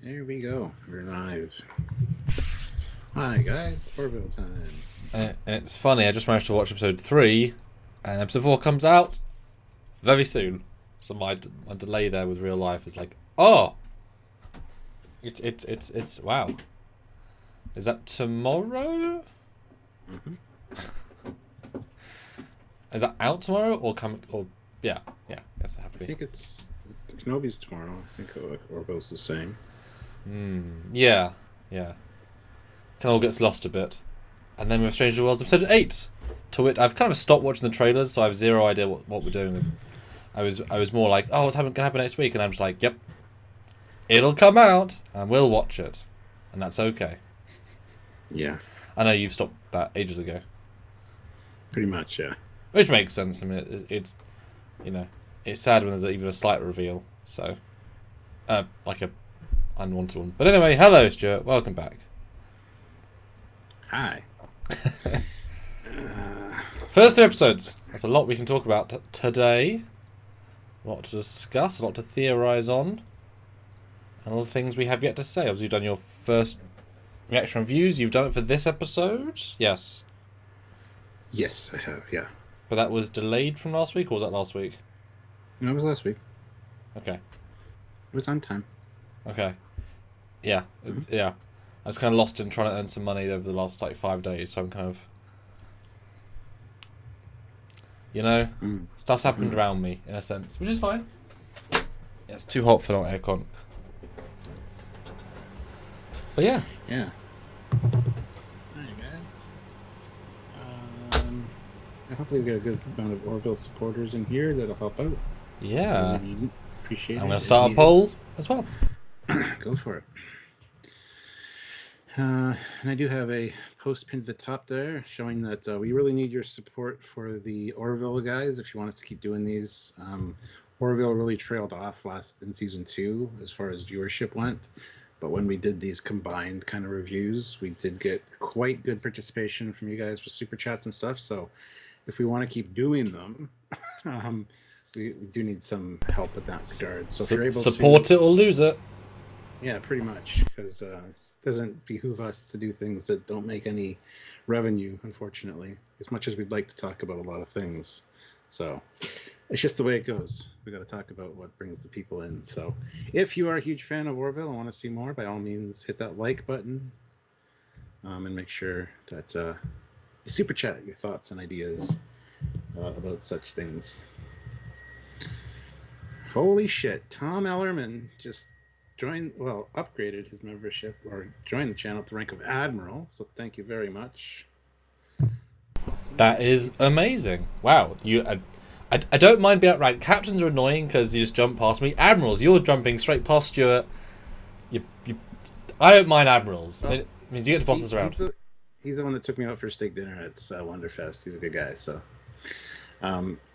There we go. We're live. Hi guys, Orville time. It's funny, I just managed to watch episode 3, and episode 4 comes out very soon. So my delay there with real life is like, oh, it's wow. Is that tomorrow? Mm-hmm. Is that out tomorrow or come? Or yeah. Guess I have to be. I think it's Kenobi's tomorrow. I think Orville's the same. Yeah. Kind of all gets lost a bit, and then we have Stranger Worlds episode 8. To which I've kind of stopped watching the trailers, so I have zero idea what we're doing. I was more like, oh, what's gonna happen next week, and I'm just like, yep, it'll come out, and we'll watch it, and that's okay. Yeah. I know you've stopped that ages ago. Pretty much, yeah. Which makes sense. I mean, it's it's sad when there's even a slight reveal. So, like a unwanted one. But anyway, hello Stuart, welcome back. Hi. First 2 episodes. That's a lot we can talk about today. A lot to discuss, a lot to theorise on, and all the things we have yet to say. Obviously, you've done your first reaction reviews. You've done it for this episode, yes. Yes, I have. Yeah. But that was delayed from last week, or was that last week? No, it was last week. Okay. It was on time. Okay. Yeah. Mm-hmm. Yeah. I was kind of lost in trying to earn some money over the last 5 days, so I'm kind of, stuff's happened around me in a sense, which is fine. Yeah, it's too hot for not aircon. But yeah. Yeah. Hi guys. Hopefully we got a good amount of Orville supporters in here that'll help out. Yeah. Appreciate it. I'm going to start a poll as well. Go for it. And I do have a post pinned to the top there showing that we really need your support for the Orville guys if you want us to keep doing these. Orville really trailed off in season 2 as far as viewership went. But when we did these combined kind of reviews, we did get quite good participation from you guys for super chats and stuff. So if we want to keep doing them, we do need some help with that regard. So if you're able support it or lose it. Yeah, pretty much, because it doesn't behoove us to do things that don't make any revenue, unfortunately, as much as we'd like to talk about a lot of things. So it's just the way it goes. We got to talk about what brings the people in. So if you are a huge fan of Orville and want to see more, by all means, hit that like button and make sure that you super chat your thoughts and ideas about such things. Holy shit, Tom Ellerman just upgraded his membership or joined the channel to the rank of Admiral. So thank you very much. That is amazing. Wow, I don't mind being outright. Captains are annoying because you just jump past me. Admirals, you're jumping straight past Stuart. I don't mind admirals. Well, it means you get to boss us around. He's the one that took me out for a steak dinner at Wonderfest. He's a good guy. So,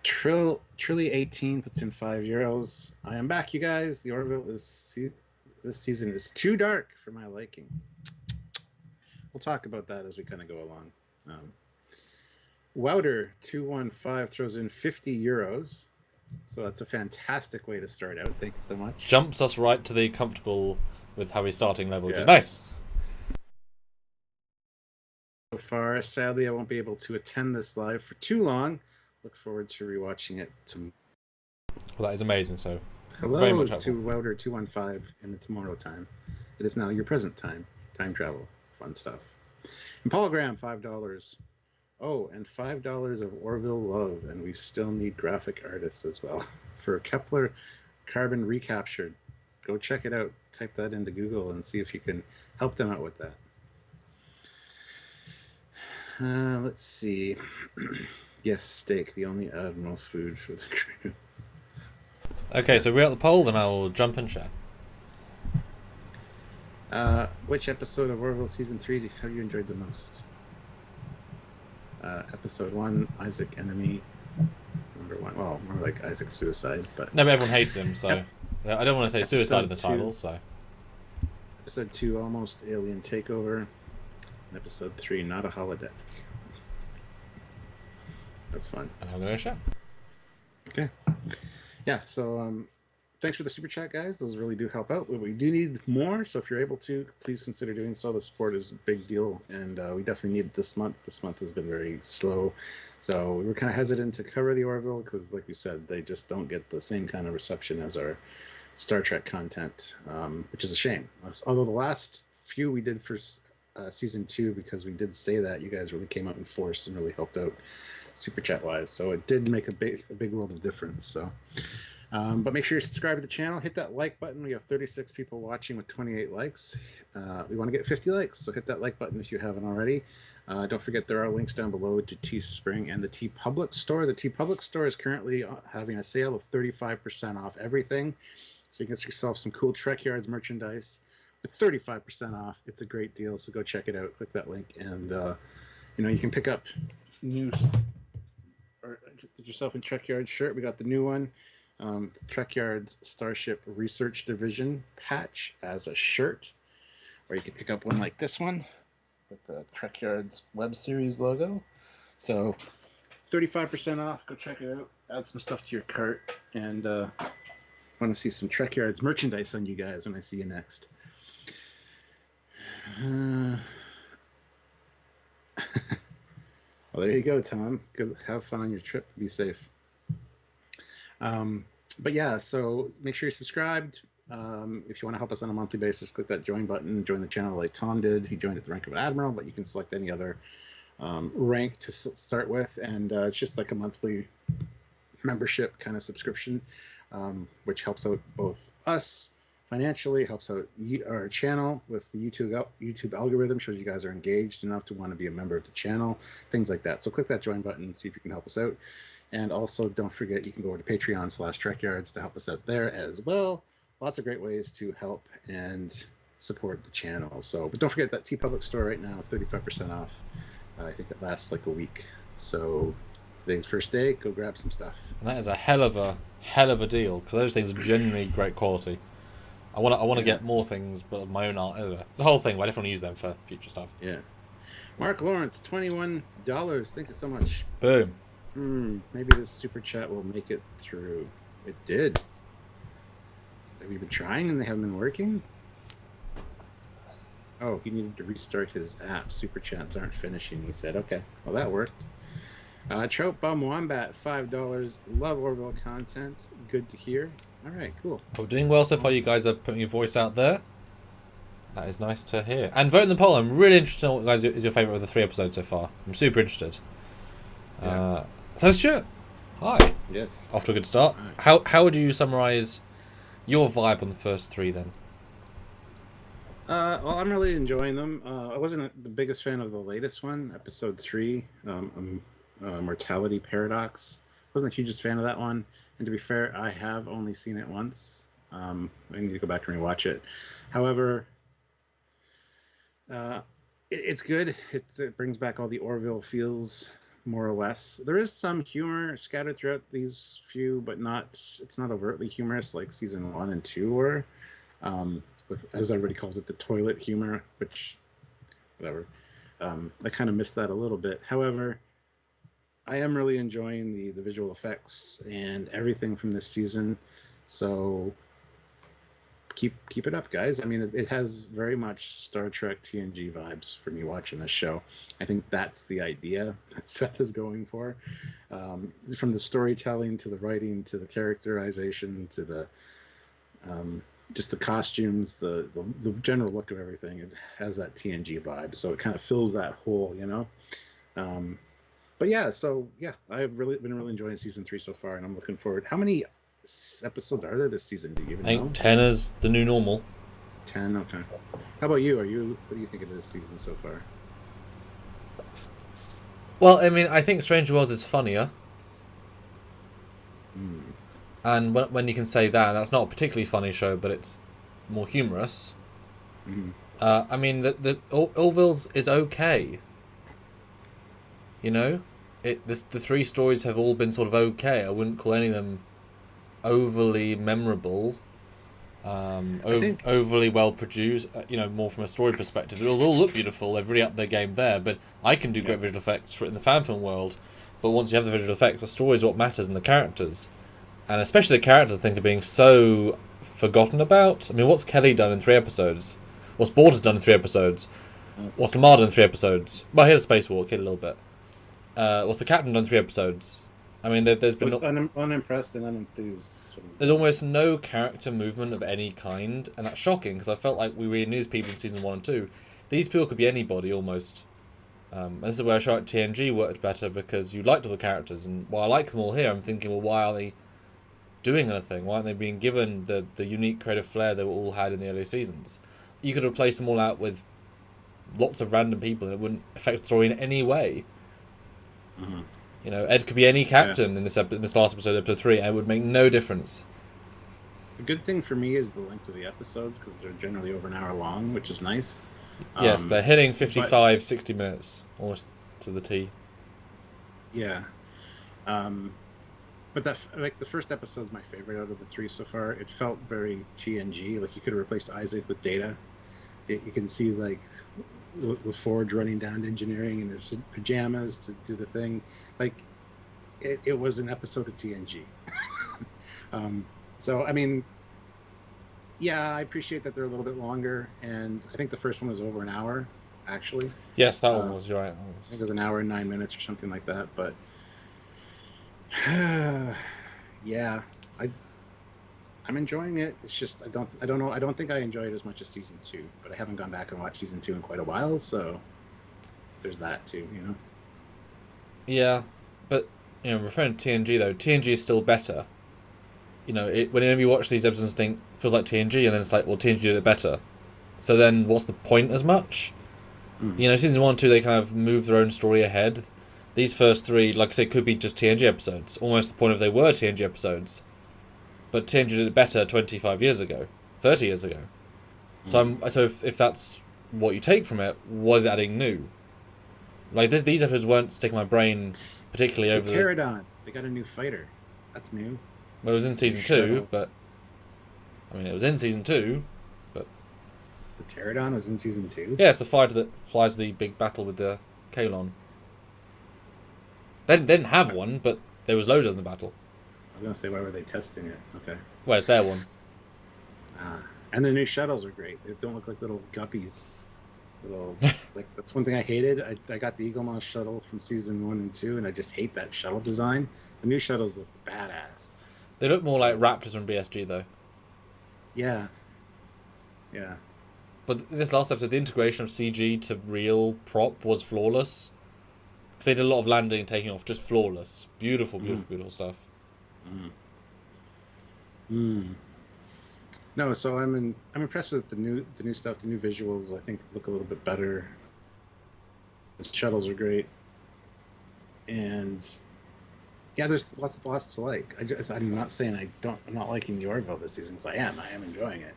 Trilly18 puts in €5. I am back, you guys. The Orville this season is too dark for my liking. We'll talk about that as we kind of go along. Wouter215 throws in €50. So that's a fantastic way to start out. Thank you so much. Jumps us right to the comfortable with how we're starting level, which is nice. So far, sadly, I won't be able to attend this live for too long. Look forward to rewatching it tomorrow. Well, that is amazing. So, hello very much to Wouter215 in the tomorrow time. It is now your present time. Time travel, fun stuff. And Polygram, $5. Oh, and $5 of Orville love, and we still need graphic artists as well for Kepler Carbon Recaptured. Go check it out. Type that into Google and see if you can help them out with that. Let's see. Yes, steak, the only Admiral food for the crew. Okay, so we're at the poll, then I'll jump and share. Which episode of Orville Season 3 have you enjoyed the most? Episode 1, Isaac Enemy. Number 1, well, more like Isaac's suicide, but... No, but everyone hates him, so... I don't want to say suicide in the title, so... Episode 2, Almost Alien Takeover. And episode 3, Not a Holodeck. That's fun. And I'm going to share. Okay. Yeah. So thanks for the super chat, guys. Those really do help out. We do need more, so if you're able to, please consider doing so. The support is a big deal, and we definitely need it this month. This month has been very slow, so we were kind of hesitant to cover the Orville because, like we said, they just don't get the same kind of reception as our Star Trek content, which is a shame. Although the last few we did for season 2, because we did say that, you guys really came out in force and really helped out super chat wise, so it did make a big world of difference. So but make sure you subscribe to the channel, hit that like button. We have 36 people watching with 28 likes. We want to get 50 likes, so hit that like button if you haven't already. Don't forget there are links down below to Teespring and the TeePublic store. The TeePublic store is currently having a sale of 35% off everything, so you can get yourself some cool Trekyards merchandise with 35% off. It's a great deal, so go check it out. Click that link, and you can pick up new or get yourself a Trekyards shirt. We got the new one, Trekyards Starship Research Division patch as a shirt, or you can pick up one like this one with the Trekyards web series logo. So 35% off. Go check it out. Add some stuff to your cart, and want to see some Trekyards merchandise on you guys when I see you next. Well, there you go, Tom. Go have fun on your trip. Be safe. But yeah, so make sure you're subscribed. If you want to help us on a monthly basis, click that join button. Join the channel like Tom did. He joined at the rank of an admiral, but you can select any other rank to start with, and it's just like a monthly membership kind of subscription, which helps out both us financially, helps out our channel with the YouTube algorithm, shows you guys are engaged enough to want to be a member of the channel, things like that. So click that join button and see if you can help us out. And also don't forget, you can go over to Patreon/Trekyards to help us out there as well. Lots of great ways to help and support the channel. So, but don't forget that TeePublic store right now, 35% off. I think it lasts like a week. So today's first day, go grab some stuff. And that is a hell of a deal, because those things are genuinely great quality. I want to get more things, but of my own art. It's the whole thing, but I definitely want to use them for future stuff. Yeah. Mark Lawrence, $21. Thank you so much. Boom. Maybe this super chat will make it through. It did. Have you been trying and they haven't been working? Oh, he needed to restart his app. Super chats aren't finishing, he said. Okay, well that worked. Trout Bum Wombat, $5. Love Orville content. Good to hear. All right, cool. Well, doing well so far. You guys are putting your voice out there. That is nice to hear. And vote in the poll. I'm really interested in what guys is your favourite of the 3 episodes so far. I'm super interested. Yeah. So Stuart, hi. Yes. Off to a good start. Right. How would you summarise your vibe on the first 3 then? Well, I'm really enjoying them. I wasn't the biggest fan of the latest one, episode 3, Mortality Paradox. Wasn't the hugest fan of that one. And to be fair, I have only seen it once. I need to go back and rewatch it. However, it's good. It brings back all the Orville feels, more or less. There is some humor scattered throughout these few, but it's not overtly humorous like season 1 and 2 were. With, as everybody calls it, the toilet humor, which, whatever. I kind of missed that a little bit. However, I am really enjoying the visual effects and everything from this season. So keep it up, guys. I mean, it has very much Star Trek TNG vibes for me watching this show. I think that's the idea that Seth is going for. From the storytelling to the writing to the characterization to the just the costumes, the general look of everything. It has that TNG vibe, so it kind of fills that hole, you know. But yeah, so yeah, I've been really enjoying season 3 so far, and I'm looking forward. How many episodes are there this season? Do you even know? I think 10 is the new normal. 10, okay. How about you? What do you think of this season so far? Well, I mean, I think Strange Worlds is funnier. And when you can say that, that's not a particularly funny show, but it's more humorous. I mean, the Orville's is okay. You know, the 3 stories have all been sort of okay. I wouldn't call any of them overly memorable, overly well produced. You know, more from a story perspective. It'll all look beautiful. They've really upped their game there. But I can do great visual effects in the fan film world. But once you have the visual effects, the story is what matters and the characters. And especially the characters, I think, are being so forgotten about. I mean, what's Kelly done in 3 episodes? What's Borders done in 3 episodes? What's Lamar done in 3 episodes? Well, he had a spacewalk, hit a little bit. What's the Captain done in 3 episodes? I mean, there's been... unimpressed and unenthused. There's almost no character movement of any kind, and that's shocking, because I felt like we really knew these people in Season 1 and 2. These people could be anybody, almost. And this is where I felt like TNG worked better, because you liked all the characters, and while I like them all here, I'm thinking, well, why are they doing anything? Why aren't they being given the unique creative flair they all had in the early seasons? You could replace them all out with lots of random people, and it wouldn't affect the story in any way. Mm-hmm. You know, Ed could be any captain in this last episode, episode 3, and it would make no difference. The good thing for me is the length of the episodes, because they're generally over an hour long, which is nice. Yes, they're hitting 55, 60 minutes, almost to the T. Yeah. But the first episode's my favorite out of the 3 so far. It felt very TNG, like you could have replaced Isaac with Data. You can see, like, LaForge running down to engineering in his pajamas to do the thing. Like, it was an episode of TNG. So, I mean, yeah, I appreciate that they're a little bit longer, and I think the first one was over an hour, actually. Yes, that one was, you're right. I think it was an hour and 9 minutes or something like that, but yeah, I'm enjoying it. It's just I don't think I enjoy it as much as Season 2, but I haven't gone back and watched Season 2 in quite a while, so there's that too, you know. Yeah, but you know, referring to TNG though, TNG is still better. You know, whenever you watch these episodes, think feels like TNG, and then it's like, well, TNG did it better. So then, what's the point as much? You know, Season 1 and 2, they kind of move their own story ahead. These first 3, like I say, could be just TNG episodes. Almost the point if they were TNG episodes. But TNG did it better 25 years ago, 30 years ago. So if that's what you take from it, what is it adding new? Like these episodes weren't sticking my brain particularly over. Pterodon, they got a new fighter. That's new. Well, it was in Season 2, but I mean, it was in Season 2, but the Pterodon was in Season 2. Yeah, it's the fighter that flies the big battle with the Kalon. They didn't have one, but there was loads in the battle. I was going to say, why were they testing it? Okay. Well, it's their one. And the new shuttles are great. They don't look like little guppies. Like, that's one thing I hated. I got the Eagle Moss shuttle from Season 1 and 2, and I just hate that shuttle design. The new shuttles look badass. They look more like Raptors from BSG, though. Yeah. Yeah. But this last episode, the integration of CG to real prop was flawless. Because they did a lot of landing and taking off, just flawless. Beautiful, beautiful stuff. No, so I'm impressed with the new stuff. The new visuals, I think, look a little bit better. The shuttles are great, and yeah, there's lots to like. I'm not saying I'm not liking the Orville this season, because I am enjoying it,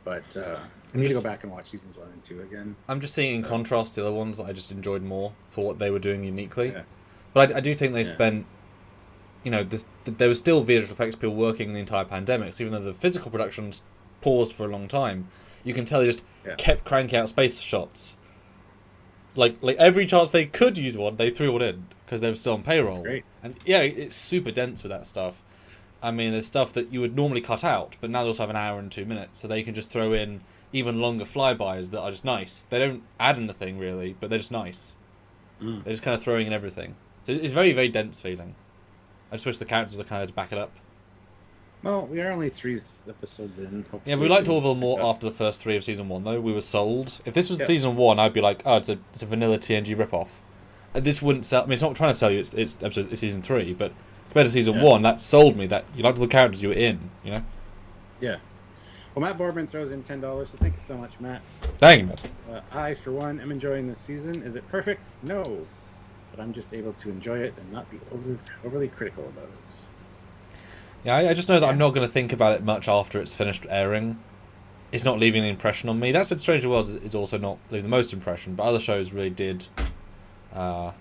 but I need to go back and watch Seasons 1 and 2 again. I'm just seeing in contrast to the other ones that I just enjoyed more for what they were doing uniquely. Yeah. But I do think they spent, you know, there was still visual effects people working the entire pandemic, so even though the physical productions paused for a long time, you can tell they just kept cranking out space shots. Like every chance they could use one, they threw one in, because they were still on payroll. That's great. And yeah, it's super dense with that stuff. I mean, there's stuff that you would normally cut out, but now they also have an hour and 2 minutes, so they can just throw in even longer flybys that are just nice. They don't add anything, really, but they're just nice. They're just kind of throwing in everything. So it's very, very dense feeling. I just wish the characters were kind of to back it up. Well, we are only 3 episodes in. Yeah, we liked Orville more after the first 3 of Season 1, though. We were sold. If this was Season 1, I'd be like, oh, it's a vanilla TNG ripoff. This wouldn't sell... I mean, it's not trying to sell you, it's Season 3, but compared to Season 1, that sold me that you liked all the characters you were in, you know? Yeah. Well, Matt Borbin throws in $10, so thank you so much, Matt. Thank you, Matt. I, for one, am enjoying this season. Is it perfect? No. But I'm just able to enjoy it and not be overly critical about it. Yeah, I just know that I'm not going to think about it much after it's finished airing. It's not leaving an impression on me. That said, Stranger Worlds is also not leaving the most impression, but other shows really did. You know,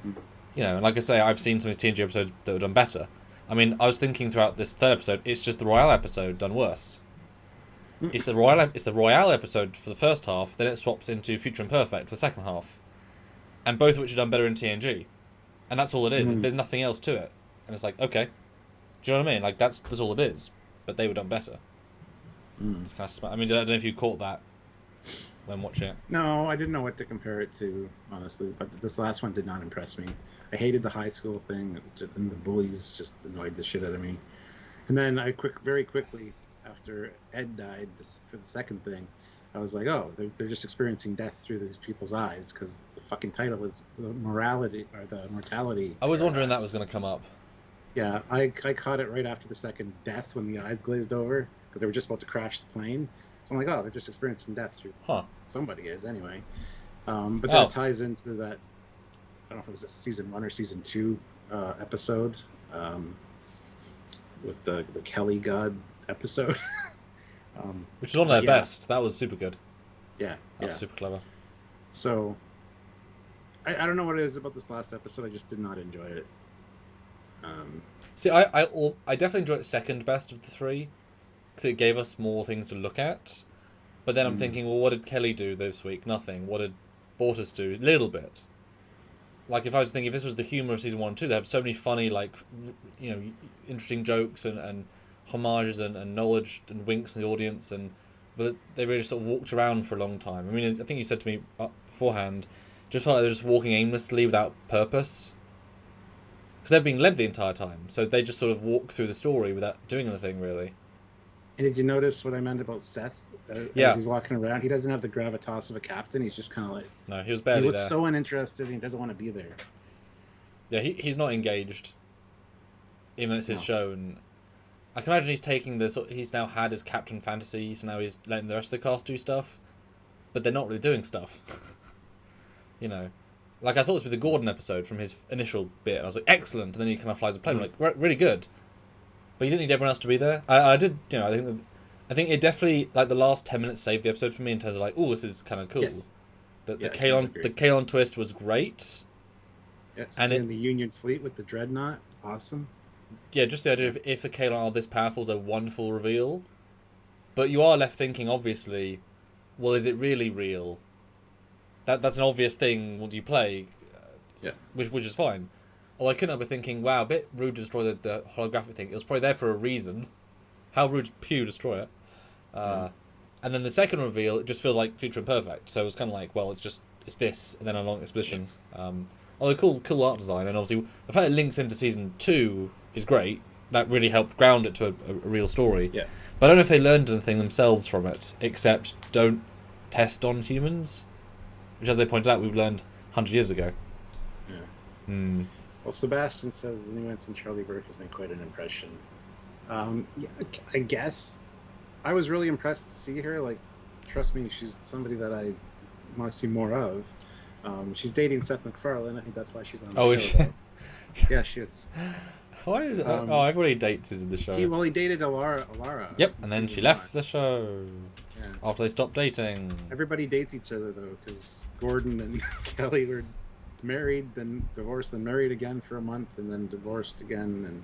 and like I say, I've seen some of these TNG episodes that were done better. I mean, I was thinking throughout this 3rd episode, it's just the Royale episode done worse. It's the Royale episode for the first half, then it swaps into Future Imperfect for the second half. And both of which are done better in TNG. and that's all it is. Mm. There's nothing else to it, and it's like, okay, do you know what I mean? Like that's all it is. But they were done better. It's kind of smart. I mean, I don't know if you caught that when watching it. No, I didn't know what to compare it to, honestly. But this last one did not impress me. I hated the high school thing, and the bullies just annoyed the shit out of me. And then very quickly, after Ed died for the second thing, I was like, oh, they're just experiencing death through these people's eyes, because the fucking title is the morality or the mortality. I was wondering that was going to come up. Yeah, I caught it right after the second death when the eyes glazed over, because they were just about to crash the plane. So I'm like, oh, they're just experiencing death through. Huh. Somebody is anyway. But that ties into that. I don't know if it was a season 1 or season 2 episode with the Kelly God episode. Which is one of their best. That was super good. Yeah. That was super clever. So, I don't know what it is about this last episode. I just did not enjoy it. See, I definitely enjoyed it second best of the three, because it gave us more things to look at. But then I'm thinking, well, what did Kelly do this week? Nothing. What did Bortus do? A little bit. Like, if I was thinking, if this was the humour of season 1 and 2, they have so many funny, like, interesting jokes and homages and knowledge and winks in the audience, but they really just sort of walked around for a long time. I mean, I think you said to me beforehand, just felt like they're just walking aimlessly without purpose. Because they're being led the entire time, so they just sort of walk through the story without doing anything, really. And did you notice what I meant about Seth? As he's walking around, he doesn't have the gravitas of a captain. He's just kind of like... No, he was barely there. He looks so uninterested, and he doesn't want to be there. Yeah, he's not engaged, even though it's his show. And I can imagine he's taking this... He's now had his captain fantasy, so now he's letting the rest of the cast do stuff. But they're not really doing stuff. Like, I thought this was the Gordon episode from his initial bit, and I was like, excellent, and then he kind of flies a plane. I'm like, really good. But you didn't need everyone else to be there. I did, I think it definitely, like, the last 10 minutes saved the episode for me in terms of, like, oh, this is kind of cool. Yes. The Kalon twist was great. Yes, and the Union fleet with the dreadnought, awesome. Yeah, just the idea of if the Kalon are this powerful is a wonderful reveal. But you are left thinking, obviously, well, is it really real? That's an obvious thing when you play, which is fine. Although I couldn't help but thinking, wow, a bit rude to destroy the holographic thing. It was probably there for a reason. How rude to Pew destroy it. And then the second reveal, it just feels like Future Imperfect. So it was kind of like, well, it's this, and then a long exposition. Although cool art design, and obviously the fact it links into season 2 is great. That really helped ground it to a real story. Yeah. But I don't know if they learned anything themselves from it, except don't test on humans. Which, as they pointed out, we've learned 100 years ago. Yeah. Well, Sebastian says the new ensign Charlie Burke has made quite an impression. I guess. I was really impressed to see her. Like, trust me, she's somebody that I want to see more of. She's dating Seth MacFarlane. I think that's why she's on the show. Is she? Yeah, she is. Why is it? Everybody dates is in the show. He dated Alara. Yep, and then she left the show. Yeah. After they stopped dating. Everybody dates each other, though, because Gordon and Kelly were married, then divorced, then married again for a month, and then divorced again. And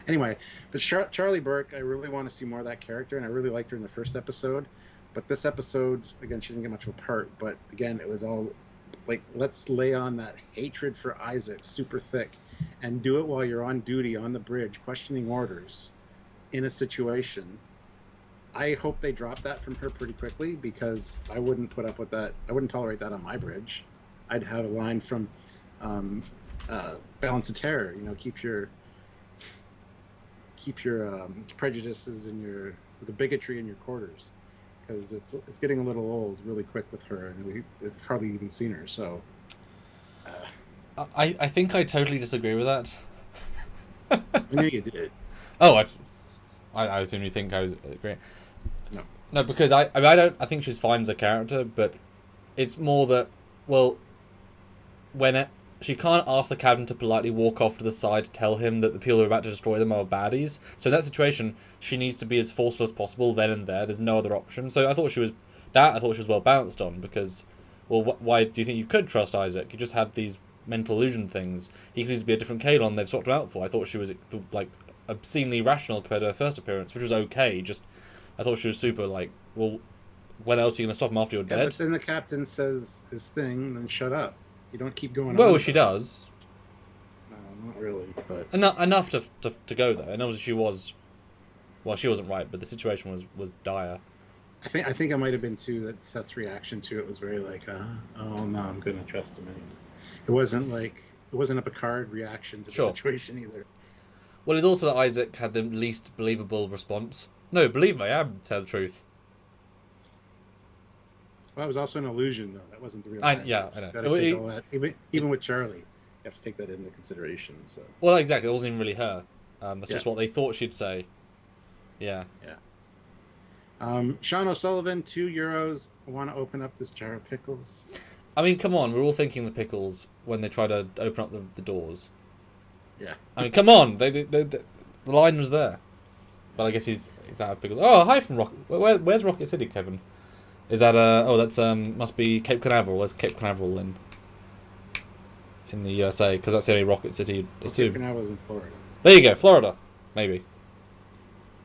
anyway, but Charlie Burke, I really want to see more of that character, and I really liked her in the first episode. But this episode, again, she didn't get much of a part, but again, it was all like, let's lay on that hatred for Isaac super thick, and do it while you're on duty on the bridge, questioning orders in a situation. I hope they drop that from her pretty quickly, because I wouldn't put up with that. I wouldn't tolerate that on my bridge. I'd have a line from Balance of Terror. Keep your prejudices and the bigotry in your quarters, because it's getting a little old really quick with her, and we've hardly even seen her. So I think I totally disagree with that. I knew you did. Oh, I assume you think I was agreeing. No, because I think she's fine as a character, but it's more that, well, she can't ask the captain to politely walk off to the side to tell him that the people who are about to destroy them are baddies. So in that situation, she needs to be as forceful as possible then and there. There's no other option. So I thought she was well balanced on, because, well, why do you think you could trust Isaac? You just had these mental illusion things. He could easily be a different Kalon they've swapped him out for. I thought she was, like, obscenely rational compared to her first appearance, which was okay. Just, I thought she was super, like, well, when else are you going to stop him after you're dead? But then the captain says his thing, then shut up. You don't keep going on. Well, she does. not really, but enough to go though. And obviously she was, well, she wasn't right, but the situation was dire. I think it might have been too that Seth's reaction to it was very like, oh no, I'm gonna trust him anymore. It wasn't a Picard reaction to the situation either. Well, it's also that Isaac had the least believable response. No, believe I am, to tell the truth. Well, that was also an illusion, though. That wasn't the real. I know. Take all that. Even with Charlie, you have to take that into consideration. So. Well, exactly. It wasn't even really her. That's just what they thought she'd say. Yeah. Yeah. Sean O'Sullivan, €2. I want to open up this jar of pickles. I mean, come on. We're all thinking the pickles when they try to open up the doors. Yeah. I mean, come on. The line was there. But I guess he's out of pickles. Oh, hi from Rocket. Where's Rocket City, Kevin? Is that that's must be Cape Canaveral. There's Cape Canaveral in the USA because that's the only Rocket City you'd assume. Cape Canaveral's in Florida. There you go, Florida, maybe.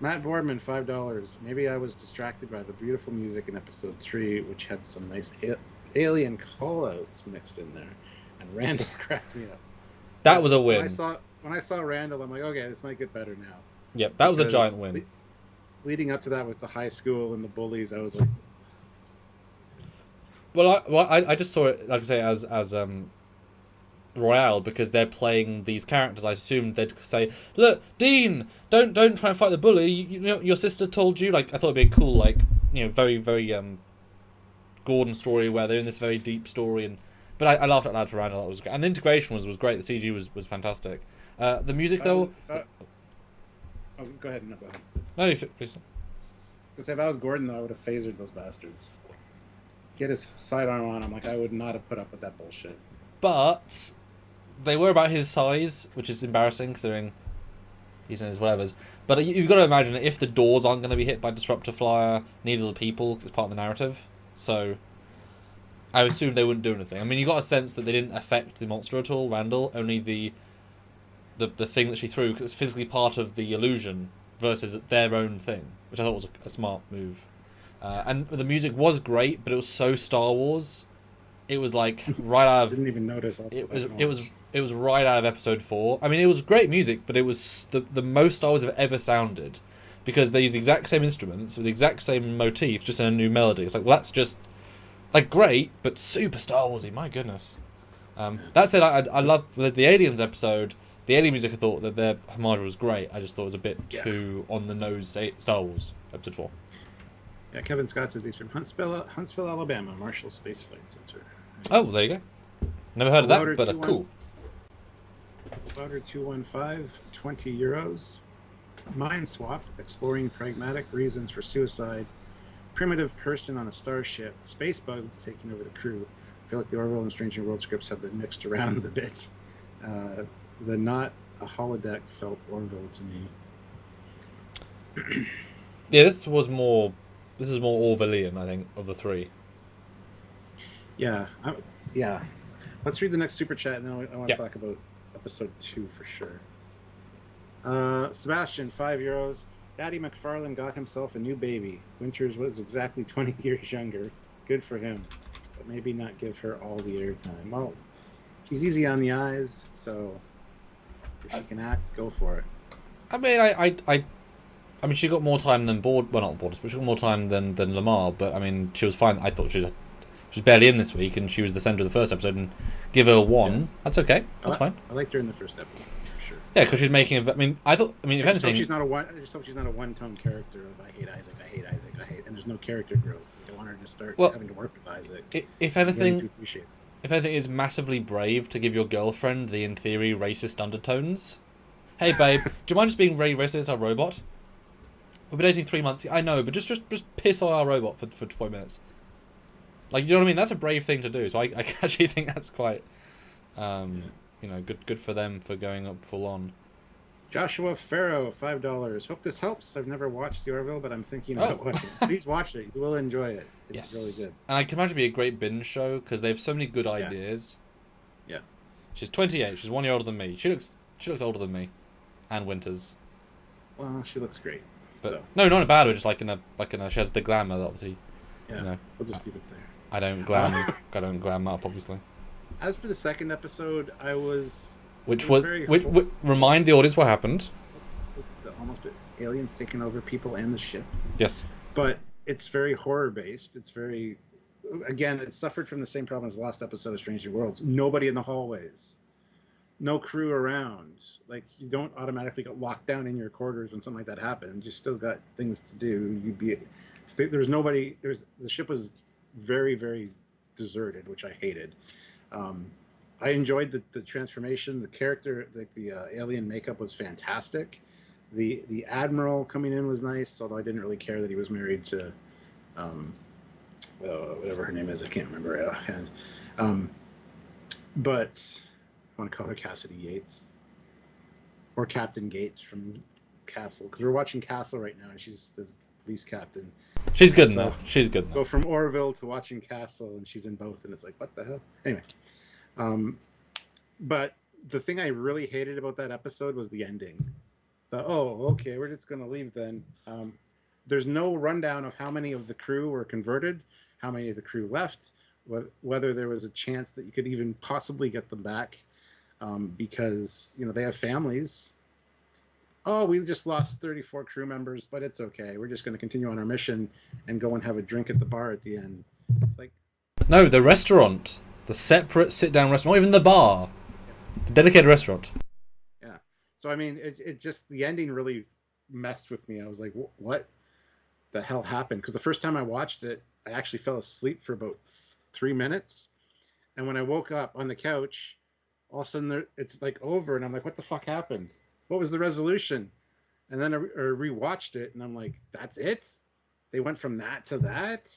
Matt Boardman, $5. Maybe I was distracted by the beautiful music in episode 3, which had some nice alien call-outs mixed in there, and Randall cracked me up. That was a win. When I saw Randall, I'm like, okay, this might get better now. Yep, that was a giant win. Leading up to that with the high school and the bullies, I was like. Well, I just saw it, like I say, as Royale because they're playing these characters. I assumed they'd say, "Look, Dean, don't try and fight the bully. You know, your sister told you." Like I thought it'd be a cool, like very Gordon story where they're in this very deep story. But I laughed out loud for Randall. That was great, and the integration was great. The CG was fantastic. The music though. Oh, go ahead. No, go ahead. No, please. Because if I was Gordon, though, I would have phasered those bastards. Get his sidearm on him. Like I would not have put up with that bullshit. But they were about his size, which is embarrassing considering he's in his whatevers. But you've got to imagine that if the doors aren't going to be hit by Disruptor Flyer, neither the people, because it's part of the narrative. So I assume they wouldn't do anything. I mean, you got a sense that they didn't affect the monster at all, Randall. Only the thing that she threw, because it's physically part of the illusion versus their own thing, which I thought was a smart move. And the music was great, but it was so Star Wars. It was like right out of. Didn't even notice. It was right out of episode 4. I mean, it was great music, but it was the most Star Wars have ever sounded, because they use the exact same instruments with the exact same motif, just in a new melody. It's like, well, that's just like great, but super Star Warsy. My goodness. That said, I love the Aliens episode. The alien music, I thought that their homage was great. I just thought it was a bit too on the nose. Star Wars episode 4. Yeah, Kevin Scott says he's from Huntsville, Alabama, Marshall Space Flight Center. Oh, there you go. Never heard of that, but cool. Louder 215, €20. Mind swap, exploring pragmatic reasons for suicide. Primitive person on a starship. Space bugs taking over the crew. I feel like the Orville and Stranger World scripts have been mixed around a bit. The not a holodeck felt Orville to me. Yeah, this was more Orwellian, I think, of the three. Yeah. Let's read the next super chat, and then I want to talk about episode 2 for sure. Sebastian, €5. Daddy McFarlane got himself a new baby. Winters was exactly 20 years younger. Good for him. But maybe not give her all the airtime. Well, she's easy on the eyes, so if she can act, go for it. I mean, I mean, she got more time than not Borders, but she got more time than Lamar. But I mean, she was fine. I thought she was barely in this week, and she was the centre of the first episode. And give her 1, that's okay. That's fine. I liked her in the first episode, for sure. Yeah, because she's making a. I mean, if anything, I just hope she's not a one-tone character of I hate Isaac, and there's no character growth. I want her to start having to work with Isaac. If anything, is massively brave to give your girlfriend the, in theory, racist undertones. Hey, babe, do you mind just being very racist? Our robot. We've been dating 3 months. I know, but just piss on our robot for 5 minutes. Like, you know what I mean? That's a brave thing to do. So I actually think that's quite, good for them for going up full on. Joshua Farrow, $5. Hope this helps. I've never watched the Orville, but I'm thinking about watching it. Please watch it. You will enjoy it. It's really good. And I can imagine it be a great binge show because they have so many good ideas. Yeah. She's 28. She's 1 year older than me. She looks older than me, and Winters. Well, she looks great. But no, not in a bad way. Just like in a she has the glamour, obviously. Yeah. We'll just leave it there. I don't glam up, obviously. As for the second episode, I was which remind the audience what happened. It's almost aliens taking over people and the ship. Yes. But it's very horror-based. It's very... Again, it suffered from the same problem as the last episode of Strange New Worlds. Nobody in the hallways. No crew around. Like, you don't automatically get locked down in your quarters when something like that happens. You still got things to do. There's nobody... The ship was very, very deserted, which I hated. I enjoyed the transformation. The character, the alien makeup was fantastic. The Admiral coming in was nice, although I didn't really care that he was married to... whatever her name is, I can't remember right offhand. But I want to call her Cassidy Yates or Captain Gates from Castle, because we're watching Castle right now, and she's the police captain. She's good enough. She's good enough. Go from Orville to watching Castle, and she's in both, and it's like, what the hell? Anyway, but the thing I really hated about that episode was the ending. Okay, we're just going to leave then. There's no rundown of how many of the crew were converted, how many of the crew left, whether there was a chance that you could even possibly get them back, because they have families. Oh, we just lost 34 crew members, but it's okay. We're just going to continue on our mission and go and have a drink at the bar at the end. Like, no, the restaurant, the separate sit-down restaurant, not even the bar, the dedicated restaurant. Yeah. So I mean, it just, the ending really messed with me. I was like, what the hell happened? Because the first time I watched it, I actually fell asleep for about 3 minutes, and when I woke up on the couch, all of a sudden it's like over, and I'm like, what the fuck happened? What was the resolution? And then I rewatched it, and I'm like, that's it? They went from that to that?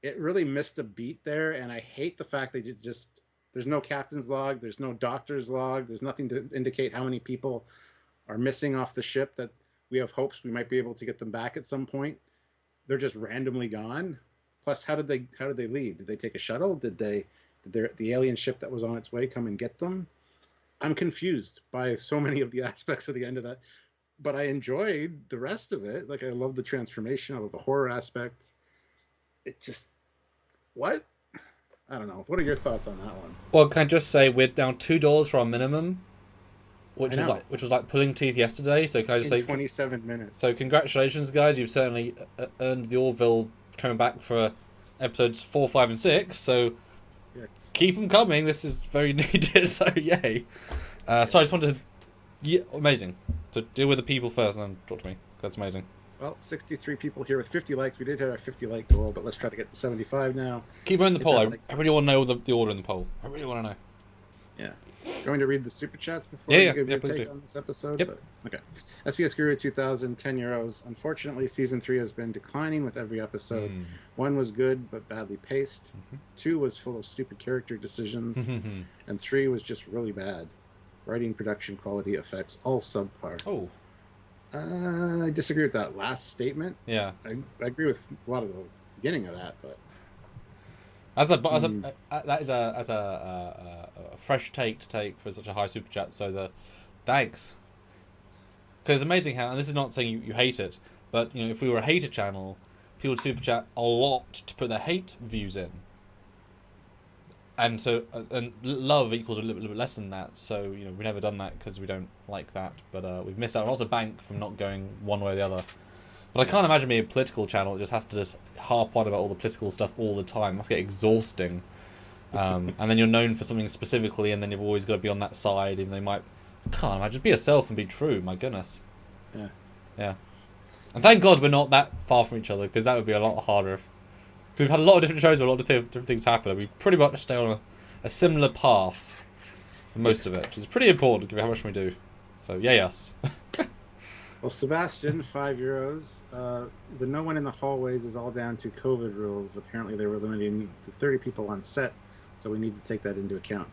It really missed a beat there, and I hate the fact that there's no captain's log, there's no doctor's log, there's nothing to indicate how many people are missing off the ship that we have hopes we might be able to get them back at some point. They're just randomly gone. Plus, how did they leave? Did they take a shuttle? Did the alien ship that was on its way come and get them? I'm confused by so many of the aspects of the end of that, but I enjoyed the rest of it. Like, I love the transformation, I love the horror aspect. It just, what? I don't know. What are your thoughts on that one? Well, can I just say we're down $2 for our minimum, which was like pulling teeth yesterday. So can I just say 27 minutes. So congratulations, guys! You've certainly earned the Orville coming back for episodes 4, 5, and 6. So yes. Keep them coming. This is very needed. So yay! So I just wanted to, amazing. So deal with the people first, and then talk to me. That's amazing. Well, 63 people here with 50 likes. We did hit our 50 like goal, but let's try to get to 75 now. Keep on the poll. I really want to know the order in the poll. I really want to know. Yeah. Going to read the super chats before you give your please take do. on this episode? Yep. But, okay. SPS Guru 2000, €10. Unfortunately, season 3 has been declining with every episode. 1 was good, but badly paced. 2 was full of stupid character decisions. And 3 was just really bad. Writing, production, quality, effects, all subpar. Oh. I disagree with that last statement. Yeah. I agree with a lot of the beginning of that, but... that is a fresh take to take for such a high super chat. So thanks, because it's amazing how, and this is not saying you hate it, but if we were a hater channel, people would super chat a lot to put their hate views in, and so and love equals a little bit less than that. So we've never done that because we don't like that, but we've missed out on lots of bank from not going one way or the other. But I can't imagine being a political channel. It just has to just harp on about all the political stuff all the time. It must get exhausting. And then you're known for something specifically, and then you've always got to be on that side. Even they might, can't imagine. Just be yourself and be true. My goodness. Yeah. Yeah. And thank God we're not that far from each other, because that would be a lot harder. Because we've had a lot of different shows where a lot of different things happen, and we pretty much stay on a similar path for most of it, which is pretty important given how much we do. So yay us. Well, Sebastian, €5. The no one in the hallways is all down to COVID rules. Apparently, they were limiting to 30 people on set, so we need to take that into account.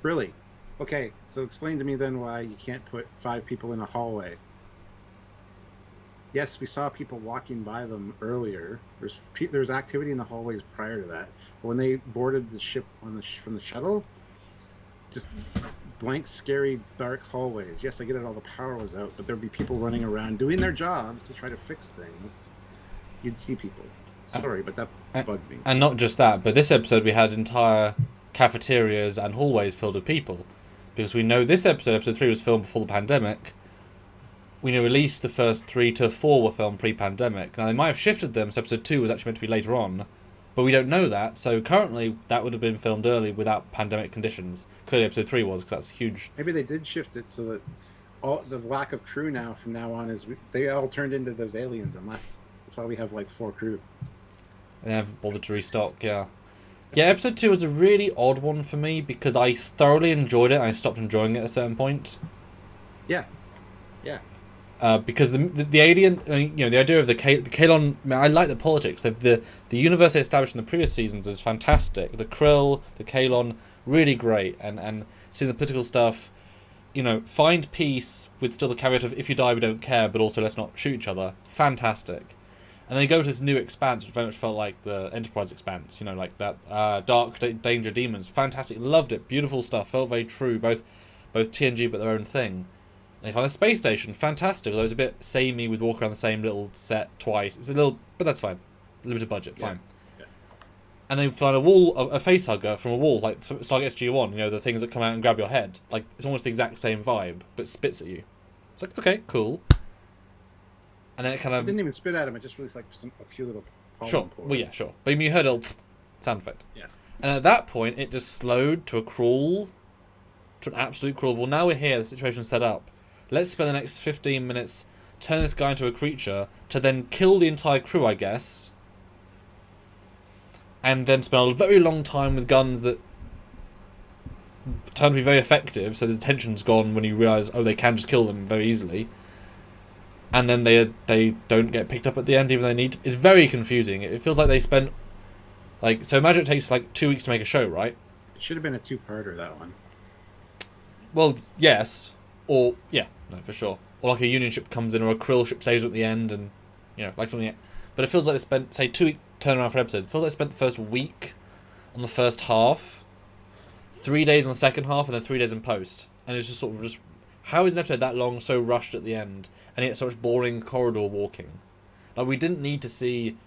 Really? Okay, so explain to me then why you can't put 5 people in a hallway. Yes, we saw people walking by them earlier. There's activity in the hallways prior to that. But when they boarded the ship from the shuttle, just blank, scary, dark hallways. Yes, I get it, all the power was out, but there'd be people running around doing their jobs to try to fix things. You'd see people. Sorry, but that bugged me. And not just that, but this episode we had entire cafeterias and hallways filled with people. because we know this episode 3, was filmed before the pandemic. We know at least the first 3 to 4 were filmed pre-pandemic. Now, they might have shifted them, so episode 2 was actually meant to be later on, but we don't know that, so currently that would have been filmed early without pandemic conditions. Clearly episode 3 was, because that's huge. Maybe they did shift it so that all the lack of crew now from now on is they all turned into those aliens and left. That's why we have like 4 crew. They haven't bothered to restock, yeah. Yeah, episode 2 was a really odd one for me because I thoroughly enjoyed it and I stopped enjoying it at a certain point. Yeah. Because the alien, the idea of the Kalon, I like the politics. The universe they established in the previous seasons is fantastic. The Krill, the Kalon, really great. And seeing the political stuff, find peace with still the caveat of if you die we don't care, but also let's not shoot each other. Fantastic. And they go to this new expanse, which very much felt like the Enterprise expanse, like that Dark Danger Demons. Fantastic, loved it, beautiful stuff, felt very true, both TNG but their own thing. They find the space station, fantastic, although it's a bit samey with walking around the same little set twice. It's a little, but that's fine. Limited budget, fine. Yeah. And they find a face hugger from a wall, like Stargate SG-1, the things that come out and grab your head. Like, it's almost the exact same vibe, but spits at you. It's like, okay, cool. And then it kind of... It didn't even spit at him, it just released like a few little... Sure, pores. Well, yeah, sure. But you heard a sound effect. Yeah. And at that point, it just slowed to a crawl, to an absolute crawl. Well, now we're here, the situation's set up. Let's spend the next 15 minutes, turn this guy into a creature, to then kill the entire crew, I guess. And then spend a very long time with guns that turn to be very effective, so the tension's gone when you realise, they can just kill them very easily. And then they don't get picked up at the end, even though they need to. It's very confusing. It feels like they spent... so imagine it takes 2 weeks to make a show, right? It should have been a 2-parter, that one. Well, yes. Or, yeah, no, for sure. Or like a Union ship comes in, or a Krill ship saves at the end, and, like something... But it feels like they spent, say, 2-week turnaround for an episode. It feels like they spent the first week on the first half, 3 days on the second half, and then 3 days in post. And it's just sort of just... How is an episode that long, so rushed at the end, and yet so much boring corridor walking? Like, we didn't need to see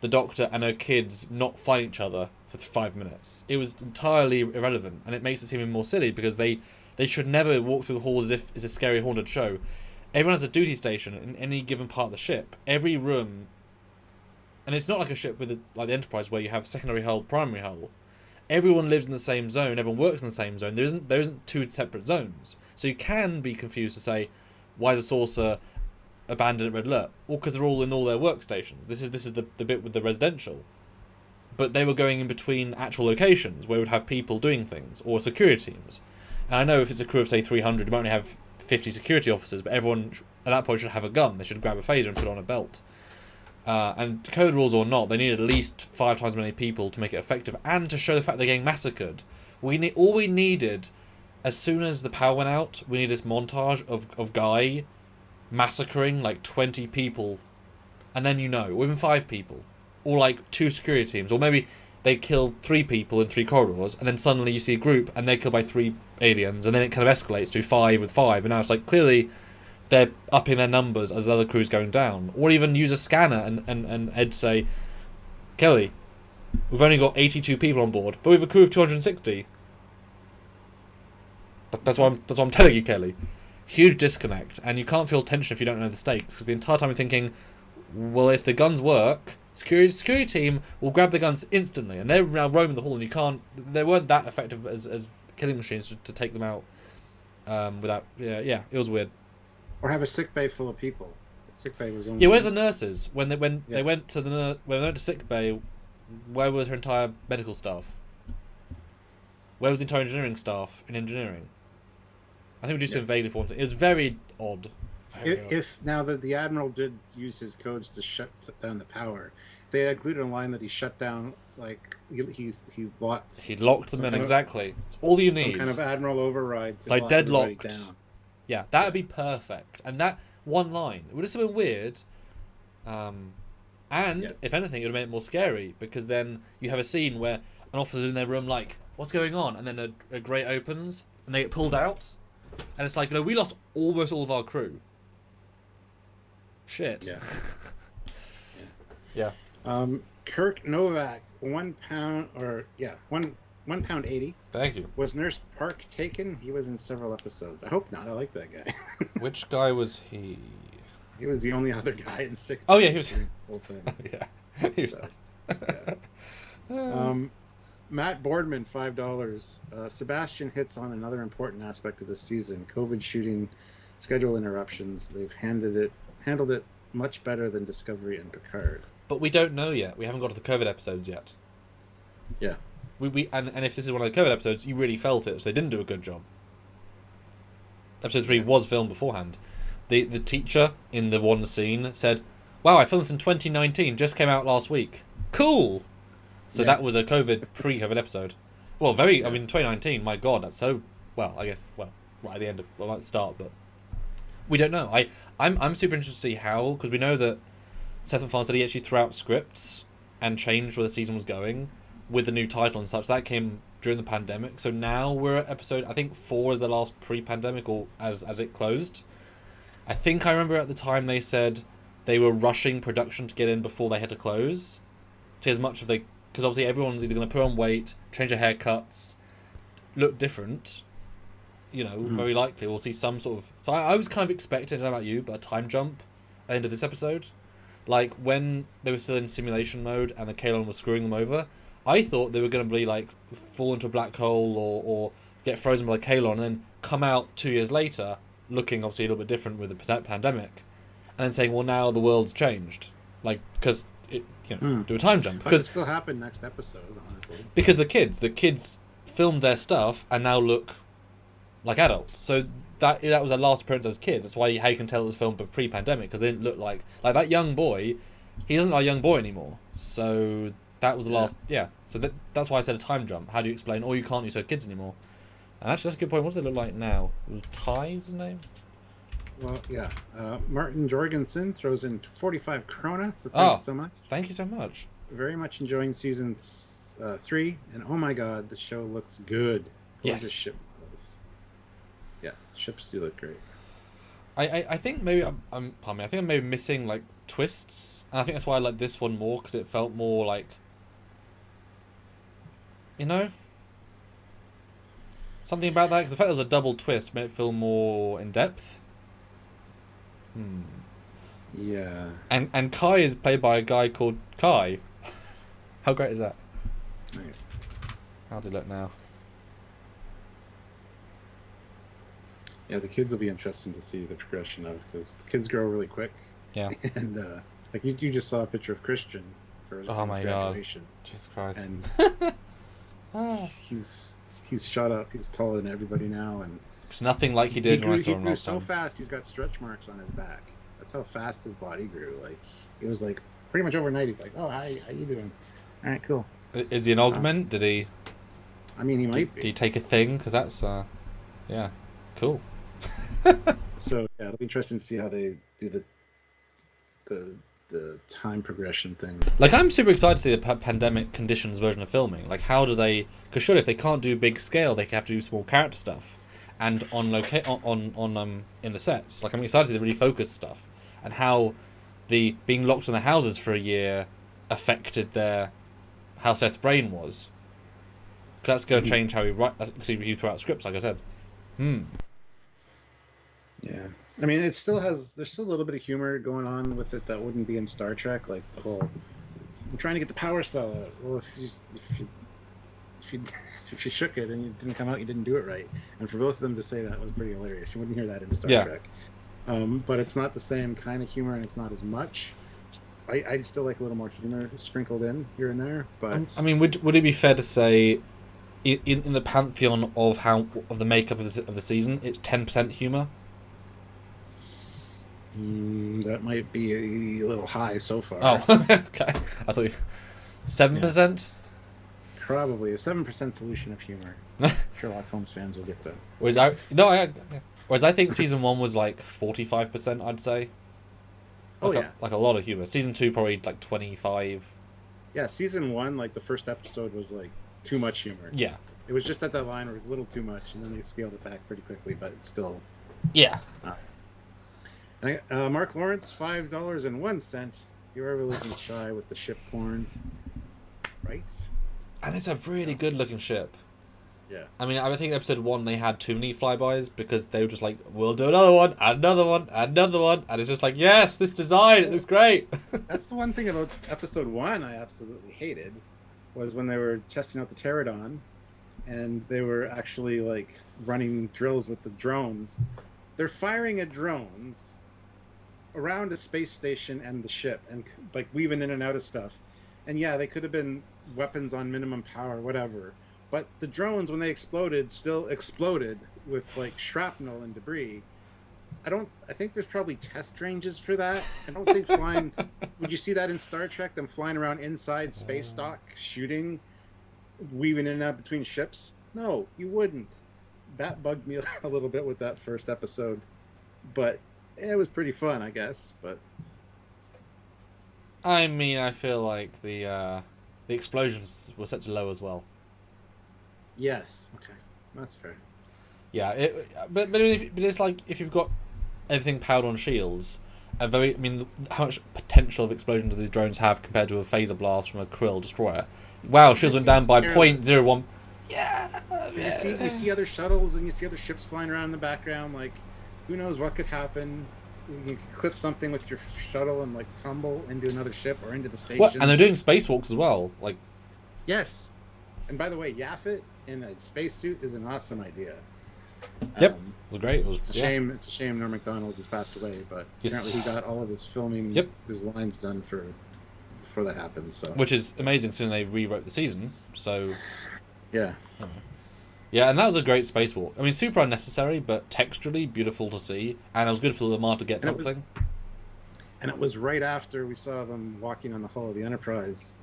the Doctor and her kids not fight each other for 5 minutes. It was entirely irrelevant, and it makes it seem even more silly, because they should never walk through the halls as if it's a scary haunted show. Everyone has a duty station in any given part of the ship. Every room... And it's not like a ship with like the Enterprise where you have secondary hull, primary hull. Everyone lives in the same zone. Everyone works in the same zone. There isn't 2 separate zones. So you can be confused to say, why is a saucer abandoned at Red Alert? Well, because they're all in all their workstations. This is the bit with the residential. But they were going in between actual locations where we would have people doing things, or security teams. And I know if it's a crew of, say, 300, you might only have 50 security officers, but everyone at that point should have a gun. They should grab a phaser and put it on a belt. And code rules or not, they need at least 5 times as many people to make it effective, and to show the fact they're getting massacred. All we needed, as soon as the power went out, we needed this montage of Guy massacring like 20 people, and then or even 5 people, or like 2 security teams, or maybe they kill 3 people in 3 corridors, and then suddenly you see a group and they're killed by 3 aliens, and then it kind of escalates to 5 with 5, and now it's like clearly they're upping their numbers as the other crew's going down. Or even use a scanner and Ed say, Kelly, we've only got 82 people on board, but we have a crew of 260. That's what I'm telling you, Kelly. Huge disconnect, and you can't feel tension if you don't know the stakes, because the entire time you're thinking, well, if the guns work, security team will grab the guns instantly, and they're now roaming the hall, and they weren't that effective as killing machines to take them out without. Yeah, it was weird. Or have a sick bay full of people. Sick bay was only... Yeah, where's the nurses? They went to sick bay, where was her entire medical staff? Where was the entire engineering staff in engineering? I think we do something vaguely for once. It was very odd. If now that the Admiral did use his codes to shut down the power, if they had included a line that he shut down, like he locked them in, exactly. It's all you need. Some kind of Admiral override to lock deadlocked down. Yeah, that would be perfect. And that one line, it would have been weird. If anything, it would have made it more scary, because then you have a scene where an officer's in their room like, what's going on? And then a grate opens and they get pulled out. And it's like, we lost almost all of our crew. Shit. Yeah. Kirk Novak, 1 pound, 1 £1.80. Thank you. Was Nurse Park taken? He was in several episodes. I hope not. I like that guy. Which guy was he? He was the only other guy in sick. Oh yeah, he was. The whole thing. Yeah, he was. So, yeah. Matt Boardman, $5. Sebastian hits on another important aspect of this season: COVID shooting schedule interruptions. They've handled it much better than Discovery and Picard. But we don't know yet. We haven't got to the COVID episodes yet. Yeah. And if this is one of the COVID episodes, you really felt it, so they didn't do a good job. Episode 3 was filmed beforehand. The teacher in the one scene said, "Wow, I filmed this in 2019, just came out last week. Cool!" So that was a pre-COVID episode. Well, I mean, 2019, my God, that's so... Well, I guess, right at the end of... Well, at the start, but... We don't know. I'm super interested to see how, because we know that Seth MacFarlane said he actually threw out scripts and changed where the season was going with the new title and such. That came during the pandemic. So now we're at episode, I think 4 is the last pre-pandemic, or as it closed. I think I remember at the time they said they were rushing production to get in before they had to close. To as much of they... Because obviously everyone's either going to put on weight, change their haircuts, look different. You know, very likely we'll see some sort of... So I was kind of expecting, I don't know about you, but a time jump at the end of this episode. Like, when they were still in simulation mode and the Kaelon was screwing them over, I thought they were going to be, like, fall into a black hole or get frozen by the Kaelon and then come out 2 years later, looking obviously a little bit different with the pandemic, and then saying, well, now the world's changed. Like, because... do a time jump, because it still happened next episode, honestly. Because the kids filmed their stuff and now look like adults. So that was their last appearance as kids. That's why how you can tell it was filmed pre-pandemic, because they didn't look like that young boy. He doesn't look like a young boy anymore. So that was the last. Yeah. So that's why I said a time jump. How do you explain? Or you can't use her kids anymore. And actually, that's a good point. What does it look like now? It was Ty, is his name? Well, yeah. Martin Jorgensen throws in 45 krona, so thank you so much. Thank you so much. Very much enjoying season 3, and oh my God, the show looks good. Yes. Ship. Yeah, ships do look great. I think maybe I think I'm maybe missing like twists, and I think that's why I like this one more, because it felt more like, something about that. Cause the fact there was a double twist made it feel more in depth. Yeah. And Kai is played by a guy called Kai. How great is that? Nice. How's it look now? Yeah, the kids will be interesting to see the progression of, because the kids grow really quick. Yeah. And like you just saw a picture of Christian for his graduation. God. Jesus Christ. And he's shot up. He's taller than everybody now, and it's nothing like he did when I saw him last time. He grew so fast, he's got stretch marks on his back. That's how fast his body grew. Like, it was like pretty much overnight. He's like, "Oh, hi, how you doing? All right, cool." Is he an augment? Did he? I mean, he might be. Did he take a thing? Because that's, yeah, cool. So yeah, it'll be interesting to see how they do the time progression thing. Like, I'm super excited to see the pandemic conditions version of filming. Like, how do they? Because surely if they can't do big scale, they have to do small character stuff. And on in the sets, like, I'm excited to see the really focused stuff, and how the being locked in the houses for a year affected how Seth's brain was. Because that's going to change how he write. Because he threw out scripts, like I said. Yeah, I mean, there's still a little bit of humor going on with it that wouldn't be in Star Trek, like the whole I'm trying to get the power cell out. Well, if you shook it and it didn't come out, you didn't do it right. And for both of them to say that was pretty hilarious. You wouldn't hear that in Star Trek. But it's not the same kind of humor, and it's not as much. I'd still like a little more humor sprinkled in here and there. But I mean, would it be fair to say, in the pantheon of the makeup of the season, it's 10% humor? That might be a little high so far. Oh, okay. I thought 7%. Probably a 7% solution of humor. Sherlock Holmes fans will get that. Whereas I think season 1 was like 45%. I'd say. Like a lot of humor. Season 2 probably like 25. Yeah, season 1, like the first episode was like too much humor. Yeah. It was just at that line where it was a little too much, and then they scaled it back pretty quickly, but it's still. Yeah. Mark Lawrence, $5.01. You are a little shy with the ship porn, right? And it's a really good looking ship. Yeah. I mean, I think in episode 1 they had too many flybys because they were just like, we'll do another one, another one, another one. And it's just like, yes, this design, it looks great. That's the one thing about episode 1 I absolutely hated, was when they were testing out the Pterodon and they were actually like running drills with the drones. They're firing at drones around a space station and the ship and like weaving in and out of stuff. And yeah, they could have been weapons on minimum power, whatever. But the drones, when they exploded, still exploded with like shrapnel and debris. I think there's probably test ranges for that. I don't think flying. Would you see that in Star Trek? Them flying around inside space dock, shooting, weaving in and out between ships? No, you wouldn't. That bugged me a little bit with that first episode, but it was pretty fun, I guess. But I mean, I feel like the explosions were set to low as well. yes, okay, that's fair. Yeah, but it's like if you've got everything powered on shields, how much potential of explosion do these drones have compared to a phaser blast from a Krill destroyer? Wow, shields went down by 0.01. Yeah, You see other shuttles and you see other ships flying around in the background. Like, who knows what could happen? You could clip something with your shuttle and like tumble into another ship or into the station. What? And they're doing spacewalks as well. Like, yes. And by the way, Yaphet in a spacesuit is an awesome idea. Yep, it was great. It's a shame. It's a shame Norm Macdonald has passed away, but apparently he got all of his filming, his lines done before that happened. So, which is amazing. Soon they rewrote the season. So, yeah, yeah, and that was a great spacewalk. I mean, super unnecessary, but texturally beautiful to see, and it was good for Lamar to get something. And it was right after we saw them walking on the hull of the Enterprise,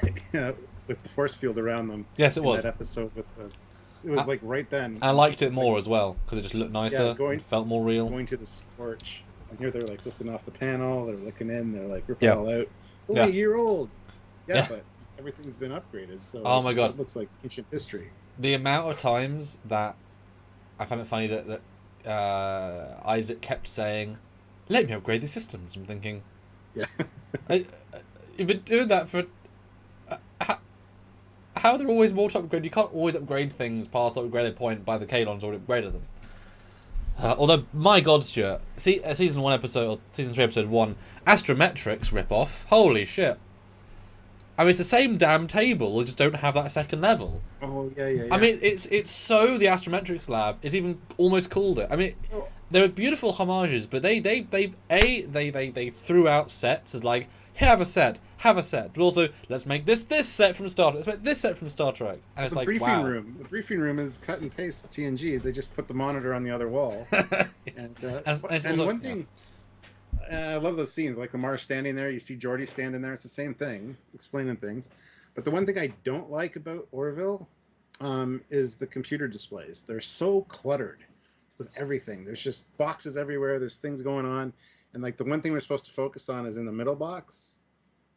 with the force field around them. Yes, it was that episode with the. It was like right then. I liked it more as well because it just looked nicer. Yeah, felt more real. Going to the Scorch, and here they're like lifting off the panel. They're looking in. They're like ripping it all out. Only a year old. Yeah, but everything's been upgraded. So oh my god, it looks like ancient history. The amount of times that I found it funny that Isaac kept saying, "Let me upgrade the systems." I'm thinking, yeah, you've been doing that for. How are there always more to upgrade? You can't always upgrade things past the upgraded point by the Kalons or upgraded them. Although, my god, Stuart, season 1 episode, or season 3 episode 1, Astrometrics rip-off, holy shit. I mean, it's the same damn table, they just don't have that second level. Oh, yeah. I mean, it's so the Astrometrics lab is even almost called it. I mean, there are beautiful homages, but they threw out sets as like, have a set, but also let's make this set from Star Trek, let's make this set from Star Trek, and it's like, wow. The briefing room is cut and paste the TNG. They just put the monitor on the other wall. and one thing, I love those scenes, like Lamar standing there, you see Geordi standing there, it's the same thing, explaining things. But the one thing I don't like about Orville is the computer displays. They're so cluttered with everything. There's just boxes everywhere, there's things going on. And like the one thing we're supposed to focus on is in the middle box,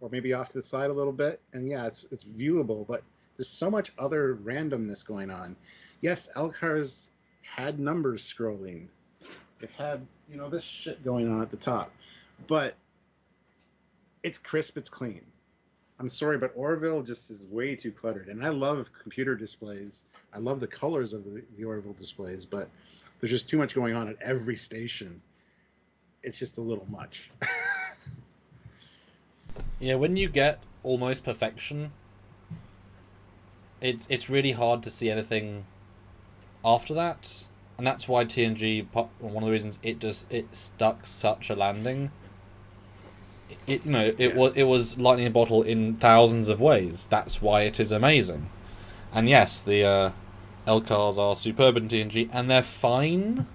or maybe off to the side a little bit. And yeah, it's viewable, but there's so much other randomness going on. Yes, Elcar's had numbers scrolling. It had, this shit going on at the top. But it's crisp, it's clean. I'm sorry, but Orville just is way too cluttered. And I love computer displays. I love the colors of the Orville displays, but there's just too much going on at every station. It's just a little much. Yeah, when you get almost perfection, it's really hard to see anything after that, and that's why TNG, one of the reasons it stuck such a landing. It was lightning in a bottle in thousands of ways. That's why it is amazing. And yes, the Elcars are superb in TNG, and they're fine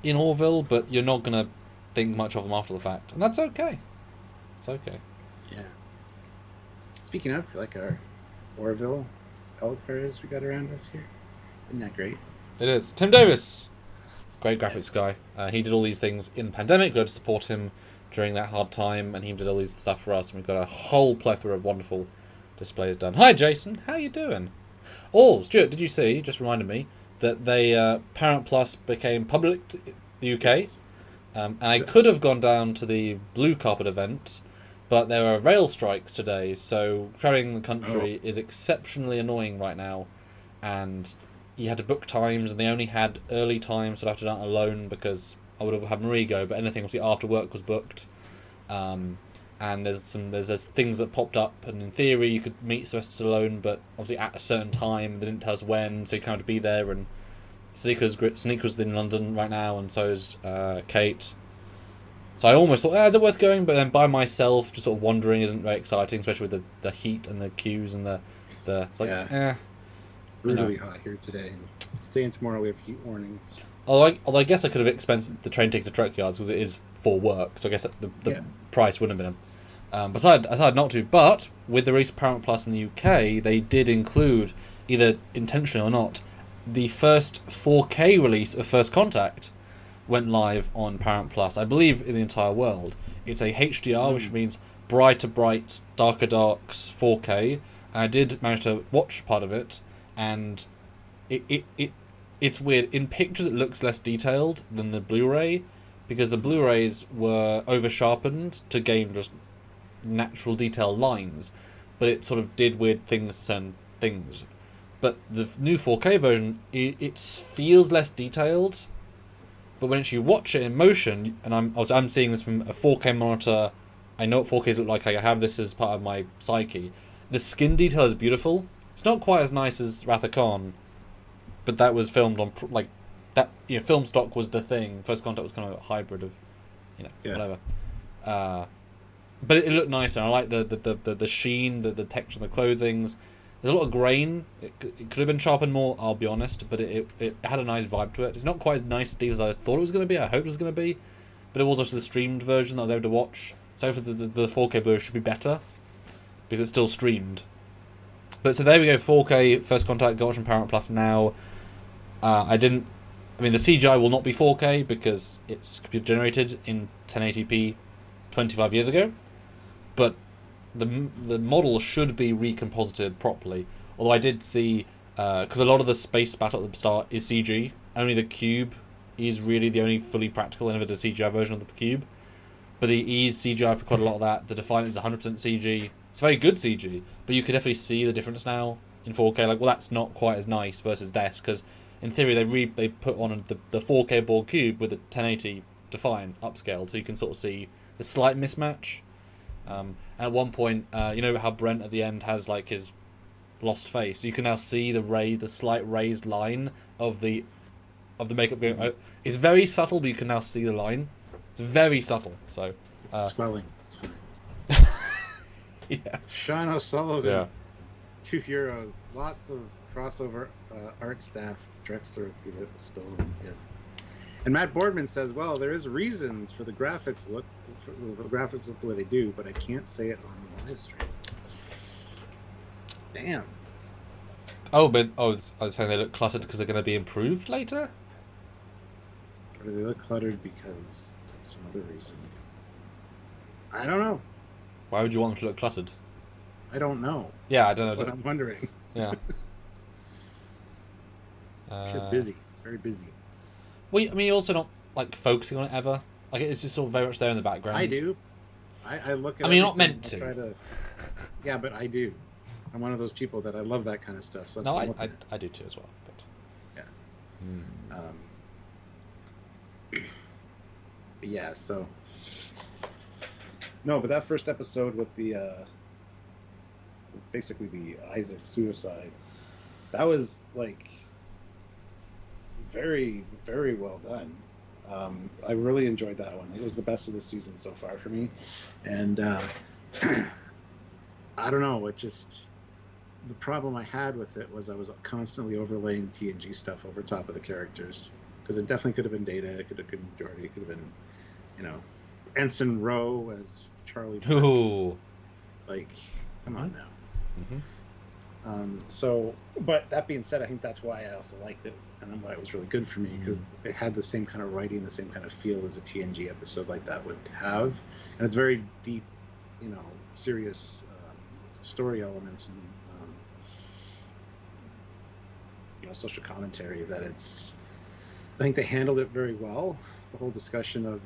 in Orville, but you're not gonna think much of them after the fact, and that's okay. It's okay. Yeah. Speaking of, like our Orville Elcars we got around us here, isn't that great? It is. Tim Davis, great graphics guy. He did all these things in the pandemic. Got to support him during that hard time, and he did all these stuff for us. And we've got a whole plethora of wonderful displays done. Hi, Jason. How you doing? Oh, Stuart, did you see? Just reminded me that they Paramount Plus became public in the UK, yes. And I could have gone down to the Blue Carpet event, But there are rail strikes today, so traveling the country Oh. is exceptionally annoying right now. And you had to book times, and they only had early times, so I'd have to do it alone because I would have had Marie go, but anything obviously after work was booked. And there's things that popped up, and in theory you could meet Sylvester Stallone, but obviously at a certain time they didn't tell us when, so you kind of had to be there. And Sneaker's in London right now, and so is Kate. So I almost thought, is it worth going? But then by myself, just sort of wandering isn't very exciting, especially with the heat and the queues and the it's like Brutally hot here today. And today and tomorrow we have heat warnings. Although I guess I could have expensed the train ticket to Trekyards because it is for work, so I guess the price wouldn't have been. But I decided not to. But with the release of Paramount Plus in the UK, they did include, either intentionally or not, the first 4K release of First Contact went live on Paramount Plus. I believe in the entire world. It's a HDR, which means brighter brights, darker darks, 4K. And I did manage to watch part of it, and it's weird. In pictures, it looks less detailed than the Blu-ray, because the Blu-rays were over-sharpened to gain just natural detail lines, but it sort of did weird things to certain things. But the new 4K version, it feels less detailed, but when you watch it in motion, and I'm seeing this from a 4K monitor, I know what 4Ks look like, I have this as part of my psyche. The skin detail is beautiful. It's not quite as nice as Wrath of Khan, but that was filmed on film stock was the thing. First Contact was kind of a hybrid of, whatever. But it looked nicer. I like the sheen, the texture, and the clothings. There's a lot of grain. It could have been sharpened more, I'll be honest, but it had a nice vibe to it. It's not quite as nice as I thought it was going to be. I hoped it was going to be, but it was also the streamed version that I was able to watch. So for the 4K Blu-ray should be better because it's still streamed. But so there we go, 4K First Contact, got on Paramount Plus now. The CGI will not be 4K because it's computer generated in 1080p 25 years ago, but the model should be recomposited properly. Although I did see, because a lot of the space battle at the start is CG, only the cube is really the only fully practical innovative CGI version of the cube. But the E is CGI for quite a lot of that. The Defiant is 100% CG. It's very good CG, but you could definitely see the difference now in 4K. Like, well, that's not quite as nice versus this, because in theory they put on the 4K board cube with a 1080 Defiant upscale, so you can sort of see the slight mismatch. And at one point, you know how Brent at the end has like his lost face. You can now see the slight raised line of the makeup going. It's very subtle, but you can now see the line. It's very subtle. So swelling. It's fine. Yeah. Sean O'Sullivan. Yeah. €2. Lots of crossover art staff. Drexler stolen. Yes. And Matt Boardman says, "Well, there is reasons for the graphics look the way they do, but I can't say it on the live stream." Damn. I was saying they look cluttered because they're going to be improved later. Or do they look cluttered because some other reason? I don't know. Why would you want them to look cluttered? I don't know. Yeah, I don't know. That's what I'm wondering. Yeah. It's just busy. It's very busy. Well, you're also not like focusing on it ever. Like it's just sort of very much there in the background. I do. I look at. You're not meant to. Try to. Yeah, but I do. I'm one of those people that I love that kind of stuff. So no, I do too as well. But yeah. But yeah. So. No, but that first episode with the basically the Isaac suicide, that was like very, very well done. I really enjoyed that one. It was the best of the season so far for me, and I don't know. It just the problem I had with it was I was constantly overlaying TNG stuff over top of the characters because it definitely could have been Data. It could have been Geordi. It could have been, Ensign Rowe as Charlie. Ooh. Like, come on now. Mm-hmm. So, but that being said, I think that's why I also liked it, and why it was really good for me, because it had the same kind of writing, the same kind of feel as a TNG episode like that would have, and it's very deep, serious story elements and social commentary. I think they handled it very well. The whole discussion of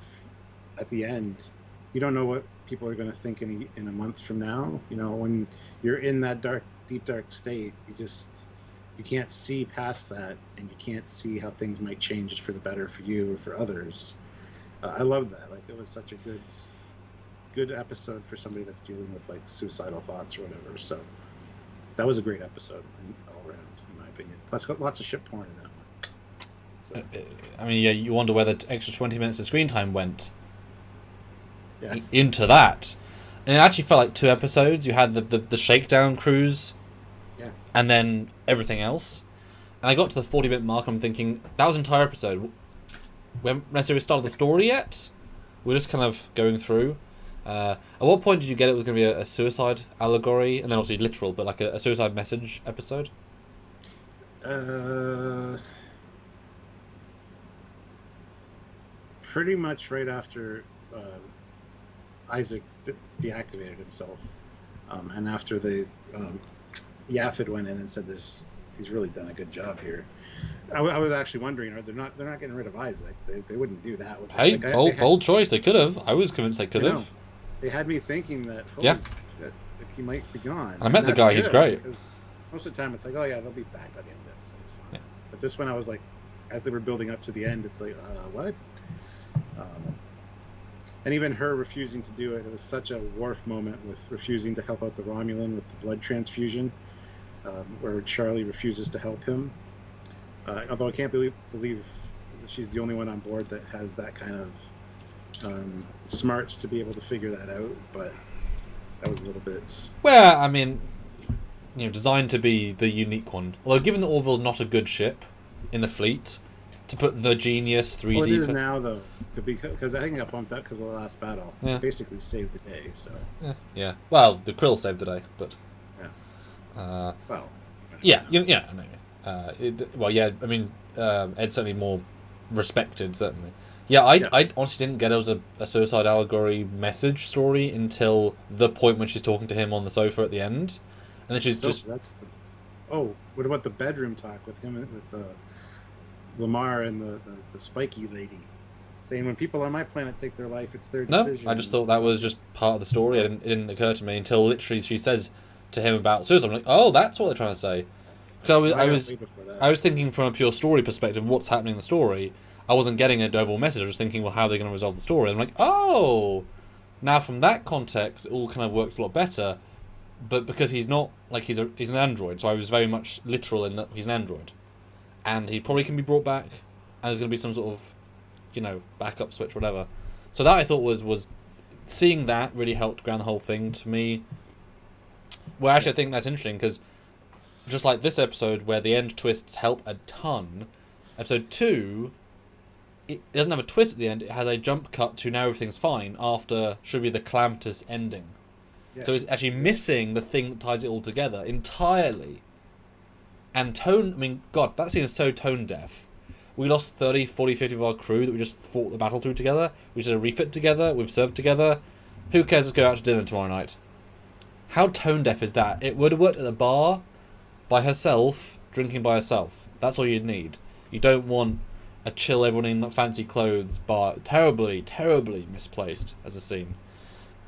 at the end, you don't know what people are going to think in a month from now. You know, when you're in that deep dark state, you can't see past that, and you can't see how things might change for the better for you or for others. I love that. Like, it was such a good episode for somebody that's dealing with like suicidal thoughts or whatever. So that was a great episode all around, in my opinion. Plus, got lots of shit porn in that one. So, I mean, yeah, you wonder where the extra 20 minutes of screen time went into yeah. that. And it actually felt like 2 episodes. You had the shakedown cruise, Yeah. and then everything else. And I got to the 40-minute mark, and I'm thinking, that was an entire episode. We haven't necessarily started the story yet. We're just kind of going through. At what point did you get it was going to be a suicide allegory, and then obviously literal, but like a suicide message episode? Pretty much right after Isaac deactivated himself, and after the Yafid went in and said he's really done a good job here. I was actually wondering, they're not getting rid of Isaac. They wouldn't do that. Hey, bold choice. They could have. I was convinced they could have. They had me thinking that that he might be gone. And I met the guy. He's great. Because most of the time it's like, oh yeah, they'll be back by the end of the episode. It's fine. Yeah. But this one I was like, as they were building up to the end, it's like, what? And even her refusing to do it, it was such a Worf moment with refusing to help out the Romulan with the blood transfusion, where Charlie refuses to help him. Although I can't believe that she's the only one on board that has that kind of smarts to be able to figure that out, but that was a little bit... Well, I mean, designed to be the unique one. Although, given that Orville's not a good ship in the fleet, to put the Genius 3D... Well, it is now, though, because I think it got bumped up because of the last battle. Yeah. It basically saved the day, so... Yeah. Well, the Krill saved the day, but... Yeah. Well... Yeah, I know. I mean, Ed's certainly more respected, certainly. Yeah, I honestly didn't get it was a suicide allegory message story until the point when she's talking to him on the sofa at the end. And then she's just... what about the bedroom talk with him, with Lamar and the spiky lady? Saying, when people on my planet take their life, it's their decision. No, I just thought that was just part of the story. It didn't occur to me until literally she says to him about suicide. I'm like, oh, that's what they're trying to say. Because I was thinking from a pure story perspective, what's happening in the story. I wasn't getting an overall message. I was thinking, well, how are they going to resolve the story? And I'm like, oh, now from that context, it all kind of works a lot better. But because he's not like he's an android, so I was very much literal in that he's an android, and he probably can be brought back, and there's going to be some sort of, backup switch, whatever. So that I thought was seeing that really helped ground the whole thing to me. Well, actually, I think that's interesting because just like this episode where the end twists help a ton, episode 2, it doesn't have a twist at the end. It has a jump cut to now everything's fine after should be the calamitous ending. Yeah. So it's actually missing the thing that ties it all together entirely. And tone, I mean, God, that scene is so tone deaf. We lost 30, 40, 50 of our crew that we just fought the battle through together. We did a refit together. We've served together. Who cares? Let's go out to dinner tomorrow night. How tone deaf is that? It would have worked at the bar by herself, drinking by herself. That's all you'd need. You don't want a chill everyone in fancy clothes bar. Terribly, terribly misplaced as a scene.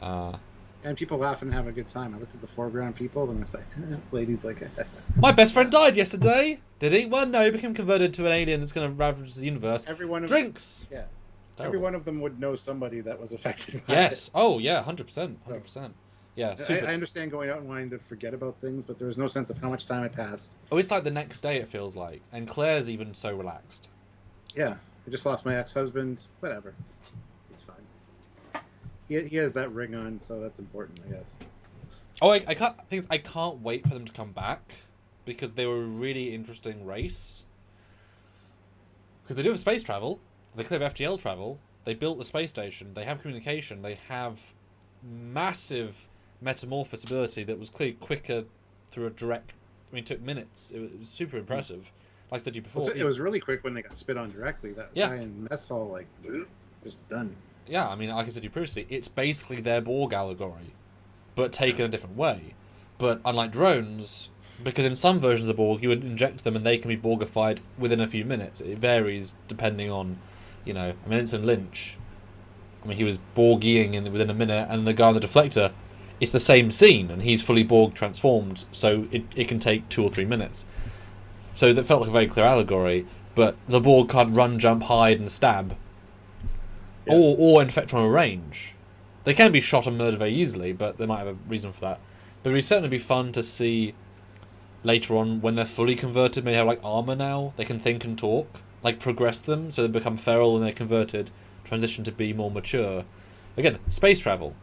And people laugh and have a good time. I looked at the foreground people and I was like, ladies like... My best friend died yesterday. Did he? Well, no, he became converted to an alien that's going to ravage the universe. Drinks! Yeah. Terrible. Every one of them would know somebody that was affected by it. Oh, yeah, 100%. 100%. Yeah, super. I understand going out and wanting to forget about things, but there was no sense of how much time had passed. Oh, it's like the next day, it feels like. And Claire's even so relaxed. Yeah. I just lost my ex-husband. Whatever. It's fine. He has that ring on, so that's important, I guess. Oh, I can't wait for them to come back, because they were a really interesting race. Because they do have space travel, they could have FTL travel, they built the space station, they have communication, they have massive metamorphosis ability that was clearly quicker through a direct... I mean, it took minutes. It was super impressive. Like I said to you before. It was really quick when they got spit on directly. That guy in mess hall, like, just done. Yeah, I mean, like I said to you previously, it's basically their Borg allegory, but taken a different way. But unlike drones, because in some versions of the Borg, you would inject them and they can be Borgified within a few minutes. It varies depending on, I mean, Ensign Lynch, I mean, he was Borgieing within a minute, and the guy on the deflector, it's the same scene, and he's fully Borg transformed, so it can take 2 or 3 minutes. So that felt like a very clear allegory, but the Borg can't run, jump, hide, and stab. Yeah. Or infect from a range. They can be shot and murdered very easily, but they might have a reason for that. But it would certainly be fun to see later on, when they're fully converted, maybe have like armor now, they can think and talk, like progress them, so they become feral and they're converted, transition to be more mature. Again, space travel.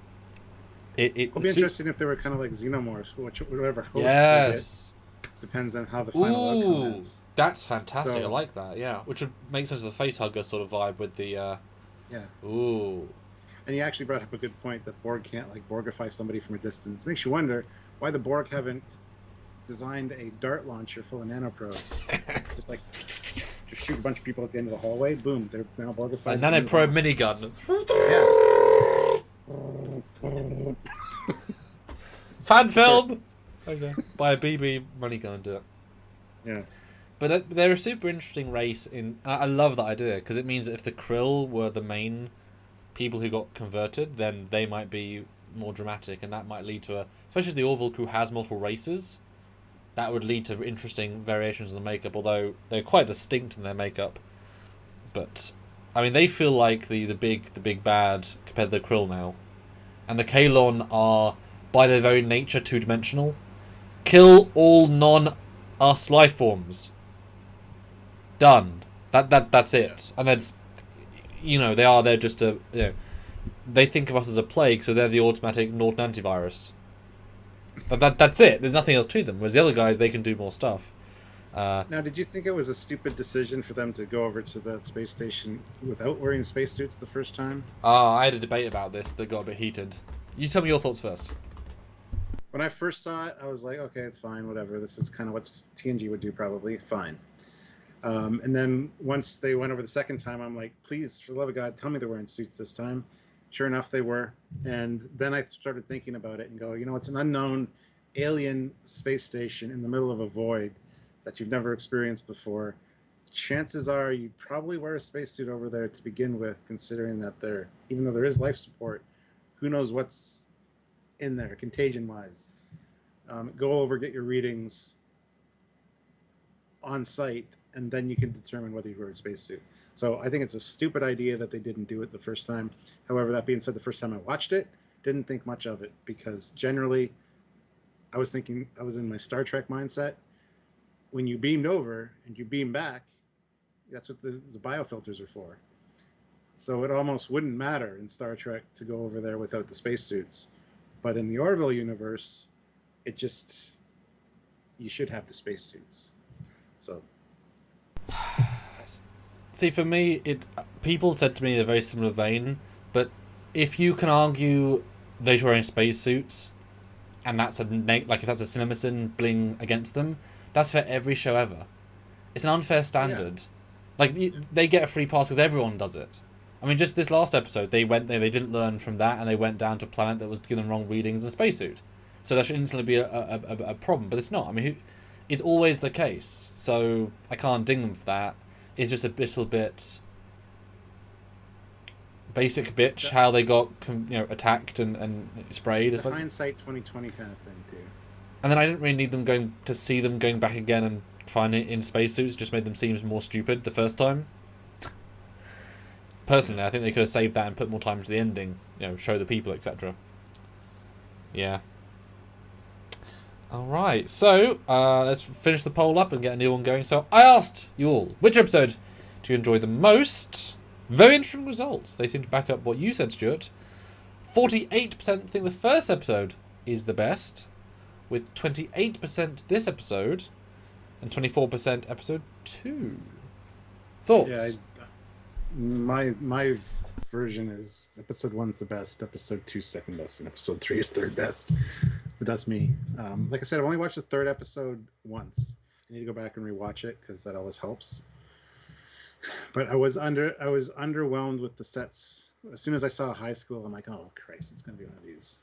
It would be interesting if they were kind of like xenomorphs, whatever host yes. they get, depends on how the final outcome is. That's fantastic, so, I like that, yeah. Which would make sense of the facehugger sort of vibe with the... yeah. Ooh. And you actually brought up a good point that Borg can't like Borgify somebody from a distance. It makes you wonder why the Borg haven't designed a dart launcher full of nanoprobes. just shoot a bunch of people at the end of the hallway. Boom, they're now Borgified. A nanoprobe minigun. Yeah. Fan film. Okay. Buy a BB money gun and do it. Yeah. But they're a super interesting race. I love that idea because it means that if the Krill were the main people who got converted, then they might be more dramatic, and that might lead to especially as the Orville crew has multiple races. That would lead to interesting variations in the makeup, although they're quite distinct in their makeup. But I mean, they feel like the big bad compared to the Krill now, and the Kalon are by their very nature 2-dimensional. Kill all non-us life forms. Done. That's it. And that's, they're just they think of us as a plague, so they're the automatic Norton antivirus. But that's it. There's nothing else to them. Whereas the other guys, they can do more stuff. Now, did you think it was a stupid decision for them to go over to the space station without wearing spacesuits the first time? I had a debate about this that got a bit heated. You tell me your thoughts first. When I first saw it, I was like, okay, it's fine, whatever. This is kind of what TNG would do, probably. Fine. And then once they went over the second time, I'm like, please, for the love of God, tell me they're wearing suits this time. Sure enough, they were. And then I started thinking about it and go, it's an unknown alien space station in the middle of a void that you've never experienced before. Chances are you'd probably wear a spacesuit over there to begin with, considering that even though there is life support, who knows what's in there, contagion-wise. Go over, get your readings on site, and then you can determine whether you wear a spacesuit. So I think it's a stupid idea that they didn't do it the first time. However, that being said, the first time I watched it, didn't think much of it, because generally I was in my Star Trek mindset. When you beamed over and you beam back, that's what the biofilters are for. So it almost wouldn't matter in Star Trek to go over there without the spacesuits. But in the Orville universe, you should have the spacesuits. So... See, for me, people said to me in a very similar vein, but if you can argue they're wearing spacesuits, and that's if that's a CinemaSin bling against them, that's for every show ever. It's an unfair standard. Yeah. They get a free pass because everyone does it. I mean, just this last episode, they went there, they didn't learn from that, and they went down to a planet that was giving them wrong readings in a spacesuit. So that should instantly be a problem, but it's not. I mean, it's always the case, so I can't ding them for that. It's just a little bit basic bitch how they got attacked and sprayed. It's hindsight 2020 kind of thing too. And then I didn't really need them to see them going back again and finding it in spacesuits. Just made them seem more stupid the first time. Personally, I think they could have saved that and put more time into the ending. Show the people, etc. Yeah. Alright, so let's finish the poll up and get a new one going. So I asked you all, which episode do you enjoy the most? Very interesting results. They seem to back up what you said, Stuart. 48% think the first episode is the best, with 28% this episode, and 24% episode 2. Thoughts? Yeah, my version is episode 1's the best, episode 2's second best, and episode 3 is third best. But that's me. Like I said, I've only watched the third episode once. I need to go back and rewatch it because that always helps. But I was underwhelmed with the sets. As soon as I saw high school, I'm like, oh Christ, it's gonna be one of these.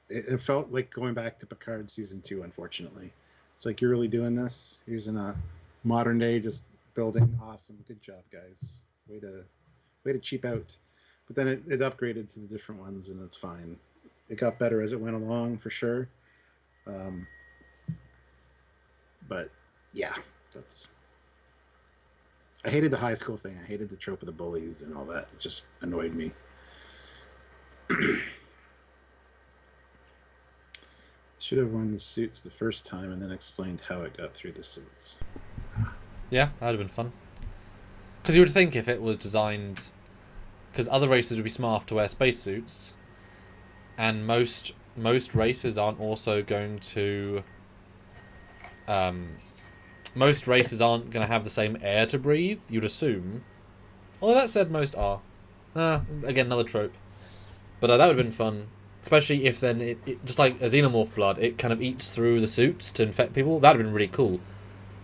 It felt like going back to Picard season 2. Unfortunately, it's like, you're really doing this. Using a modern day, just building. Awesome, good job, guys. Way to cheap out. but then it upgraded to the different ones, and it's fine. It got better as it went along, for sure. But yeah, that's. I hated the high school thing. I hated the trope of the bullies and all that. It just annoyed me. Should have worn the suits the first time and then explained how it got through the suits. Yeah, that would have been fun. Because you would think if it was designed... Because other races would be smart enough to wear spacesuits, and most races aren't also going to... most races aren't going to have the same air to breathe, you'd assume. Although that said, most are. Again, another trope. But that would have been fun. Especially if then, it just like a xenomorph blood, it kind of eats through the suits to infect people. That would have been really cool.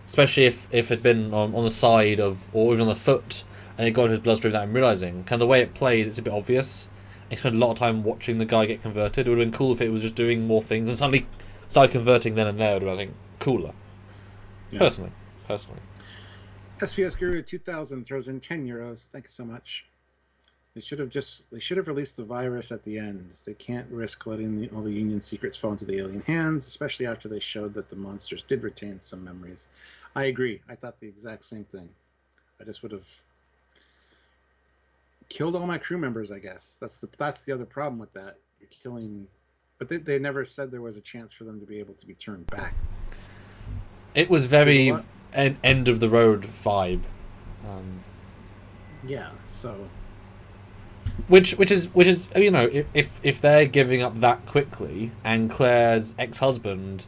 Especially if it had been on the side of, or even on the foot, and it got into his bloodstream without him realising. Kind of the way it plays, it's a bit obvious. You spend a lot of time watching the guy get converted. It would have been cool if it was just doing more things and suddenly started converting then and there. It would have been, I think, cooler. Yeah. Personally. SVS Guru 2000 throws in €10. Thank you so much. They should have released the virus at the end. They can't risk letting all the Union secrets fall into the alien hands, especially after they showed that the monsters did retain some memories. I agree. I thought the exact same thing. I just would have killed all my crew members, I guess. That's the other problem with that. You're killing... But they never said there was a chance for them to be able to be turned back. It was very end of the road vibe. Yeah, so... Which is you know, if they're giving up that quickly, and Claire's ex-husband,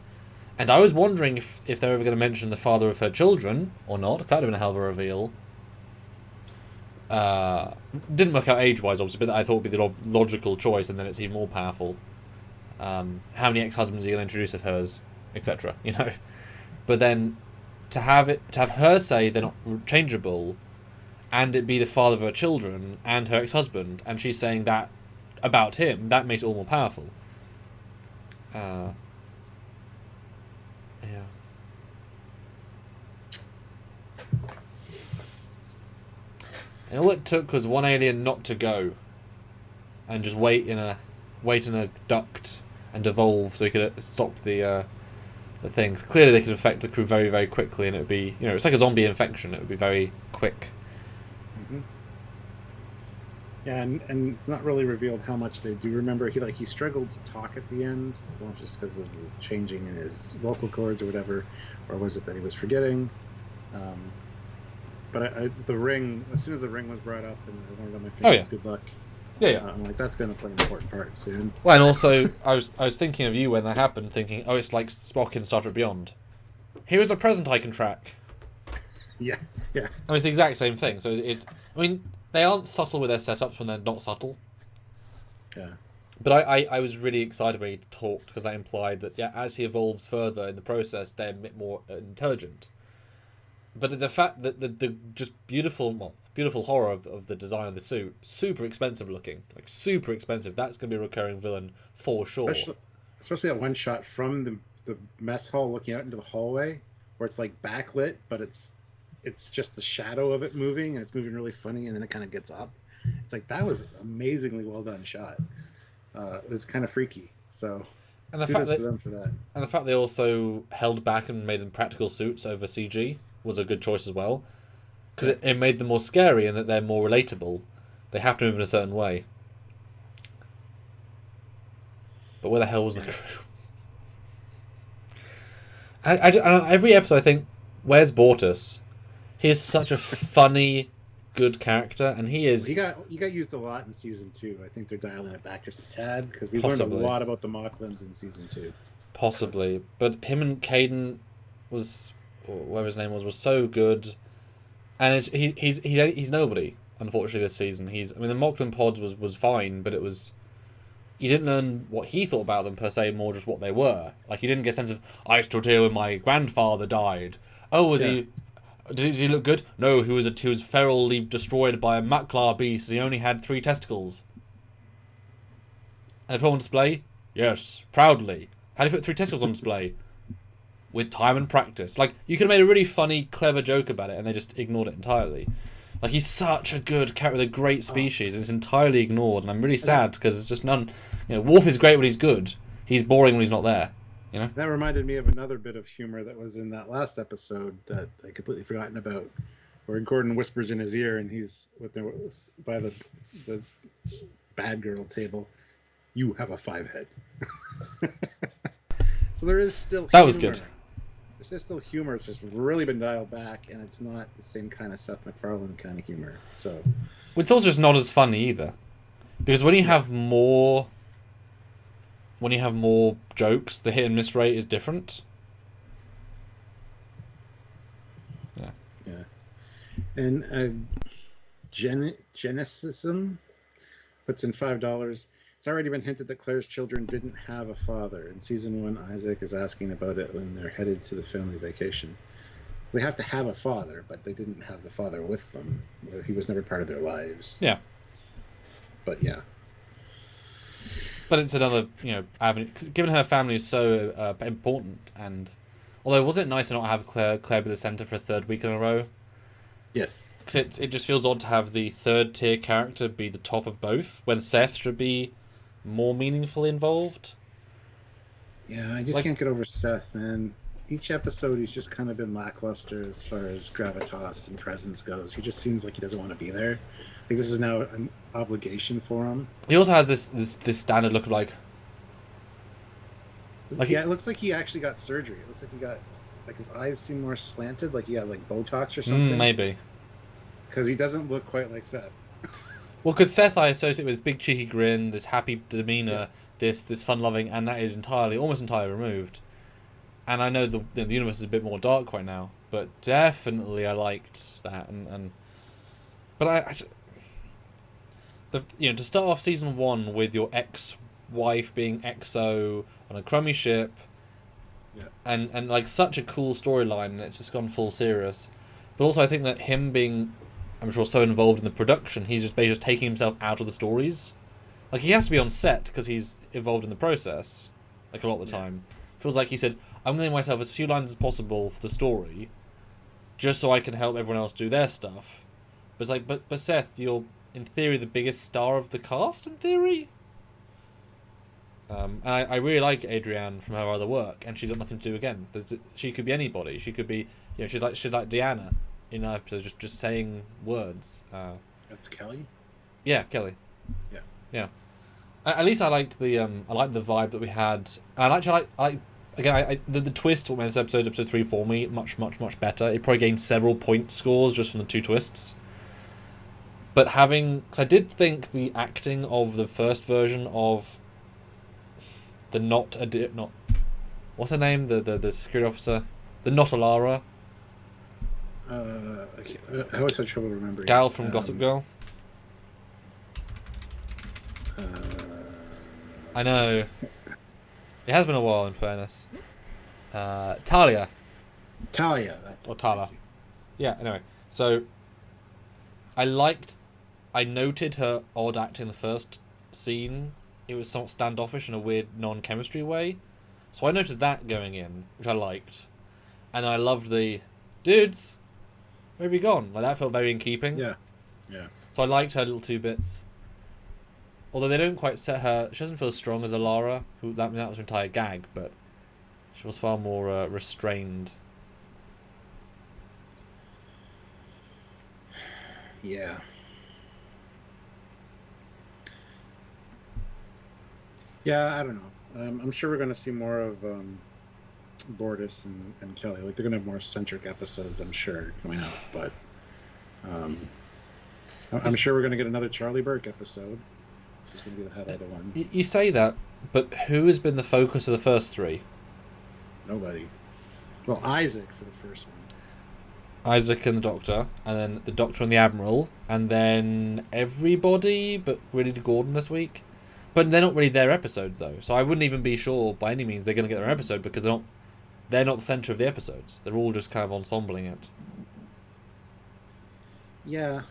and I was wondering if they're ever going to mention the father of her children or not. That would have been a hell of a reveal. Didn't work out age-wise, obviously, but I thought would be the logical choice, and then it's even more powerful. How many ex-husbands are you going to introduce of hers, etc. You know, but then to have her say they're not changeable. And it be the father of her children and her ex-husband, and she's saying that about him, that makes it all more powerful. Yeah. And all it took was one alien not to go, and just wait in a duct and evolve so he could stop the things. Clearly, they could infect the crew very, very quickly, and it would be, you know, it's like a zombie infection. It would be very quick. Yeah, and it's not really revealed how much they do remember. He struggled to talk at the end, well, just because of the changing in his vocal cords or whatever, or was it that he was forgetting? But the ring, as soon as the ring was brought up, and I wanted on my fingers, good luck. Yeah. I'm like, that's going to play an important part soon. Well, and also, I was thinking of you when that happened, thinking, oh, it's like Spock in Star Trek Beyond. Here is a present I can track. Yeah. I mean, it's the exact same thing. So they aren't subtle with their setups when they're not subtle. Yeah. But I was really excited when he talked, because that implied that, yeah, as he evolves further in the process, they're a bit more intelligent. But the fact that the just beautiful horror of the design of the suit, super expensive looking, like super expensive. That's going to be a recurring villain for sure. Especially that one shot from the mess hall looking out into the hallway, where it's like backlit, but it's just the shadow of it moving, and it's moving really funny, and then it kind of gets up. It's like, that was amazingly well done shot. It was kind of freaky. So, and the kudos fact to them for that. And the fact they also held back and made them practical suits over CG was a good choice as well, because it made them more scary and that they're more relatable. They have to move in a certain way. But where the hell was the crew? Every episode I think, where's Bortus? He is such a funny, good character, and he is... He got used a lot in Season 2. I think they're dialing it back just a tad, because we learned a lot about the Mocklins in Season 2. Possibly. But him and Caden was... or whatever his name was so good. And he's nobody, unfortunately, this season. The Mocklin pods was fine, but it was... You didn't learn what he thought about them, per se, more just what they were. Like, you didn't get a sense of, I stood here when my grandfather died. Oh, was he... Did he look good? No, he was ferally destroyed by a Maklar beast, and he only had 3 testicles. And they put him on display? Yes, proudly. How do you put 3 testicles on display? With time and practice. Like, you could have made a really funny, clever joke about it, and they just ignored it entirely. Like, he's such a good character with a great species, and it's entirely ignored, and I'm really sad because it's just none. You know, Worf is great when he's good. He's boring when he's not there. You know. That reminded me of another bit of humor that was in that last episode that I completely forgotten about, where Gordon whispers in his ear, and he's by the bad girl table. You have a 5-head. So there is still humor. That was good. There's still humor. It's just really been dialed back, and it's not the same kind of Seth MacFarlane kind of humor. So it's also just not as funny either, because when you have more jokes, the hit and miss rate is different. Yeah. Yeah. And Genesism puts in $5. It's already been hinted that Claire's children didn't have a father. In season 1, Isaac is asking about it when they're headed to the family vacation. They have to have a father, but they didn't have the father with them. He was never part of their lives. Yeah. But yeah. But it's another, avenue. Given her family is so important, and although wasn't it nice to not have Claire be the centre for a third week in a row? Yes. Because it just feels odd to have the third tier character be the top of both when Seth should be more meaningfully involved. Yeah, I just can't get over Seth, man. Each episode he's just kind of been lackluster as far as gravitas and presence goes. He just seems like he doesn't want to be there. Like this is now an obligation for him. He also has this standard look of like yeah, it looks like he actually got surgery. It looks like he got his eyes seem more slanted, like he got Botox or something. Maybe. Because he doesn't look quite like Seth. Well, because Seth I associate with this big cheeky grin, this happy demeanor, this fun-loving, and that is almost entirely removed. And I know the universe is a bit more dark right now, but definitely I liked that. But to start off season 1 with your ex-wife being XO on a crummy ship, and like such a cool storyline, and it's just gone full serious. But also I think that him being, I'm sure, so involved in the production, he's just basically taking himself out of the stories. Like, he has to be on set because he's involved in the process, like, a lot of the time. Feels like he said, I'm going to give myself as few lines as possible for the story, just so I can help everyone else do their stuff. But it's like, but Seth, you're, in theory, the biggest star of the cast, in theory? And I really like Adrienne from her other work, and she's got nothing to do again. She could be anybody. She could be, she's like Deanna in an episode, just saying words. That's Kelly? Yeah, Kelly. Yeah. Yeah. At least I liked the vibe that we had. And I like again, the twist what made this episode 3 for me much better. It probably gained several point scores just from the 2 twists. But because I did think the acting of the first version of the what's her name, the security officer, the not Alara. I always had trouble remembering. Gal from Gossip Girl. I know. It has been a while, in fairness. Talia. That's or Tala. Yeah, anyway. So, I noted her odd acting in the first scene. It was somewhat standoffish in a weird non-chemistry way. So I noted that going in, which I liked. And I loved the, dudes, where have you gone? Like, that felt very in keeping. Yeah. So I liked her little 2 bits. Although they don't quite set her... She doesn't feel as strong as Alara, who that was her entire gag, but she was far more restrained. Yeah. Yeah, I don't know. I'm sure we're going to see more of Bortus and Kelly. Like, they're going to have more centric episodes, I'm sure, coming out. But I'm sure we're going to get another Charlie Burke episode. She's going to be the head of the one. You say that, but who has been the focus of the first 3? Nobody. Well, Isaac for the first one. Isaac and the Doctor, and then the Doctor and the Admiral, and then everybody but really Gordon this week. But they're not really their episodes, though, so I wouldn't even be sure by any means they're going to get their episode, because they're not the centre of the episodes. They're all just kind of ensembling it. Yeah,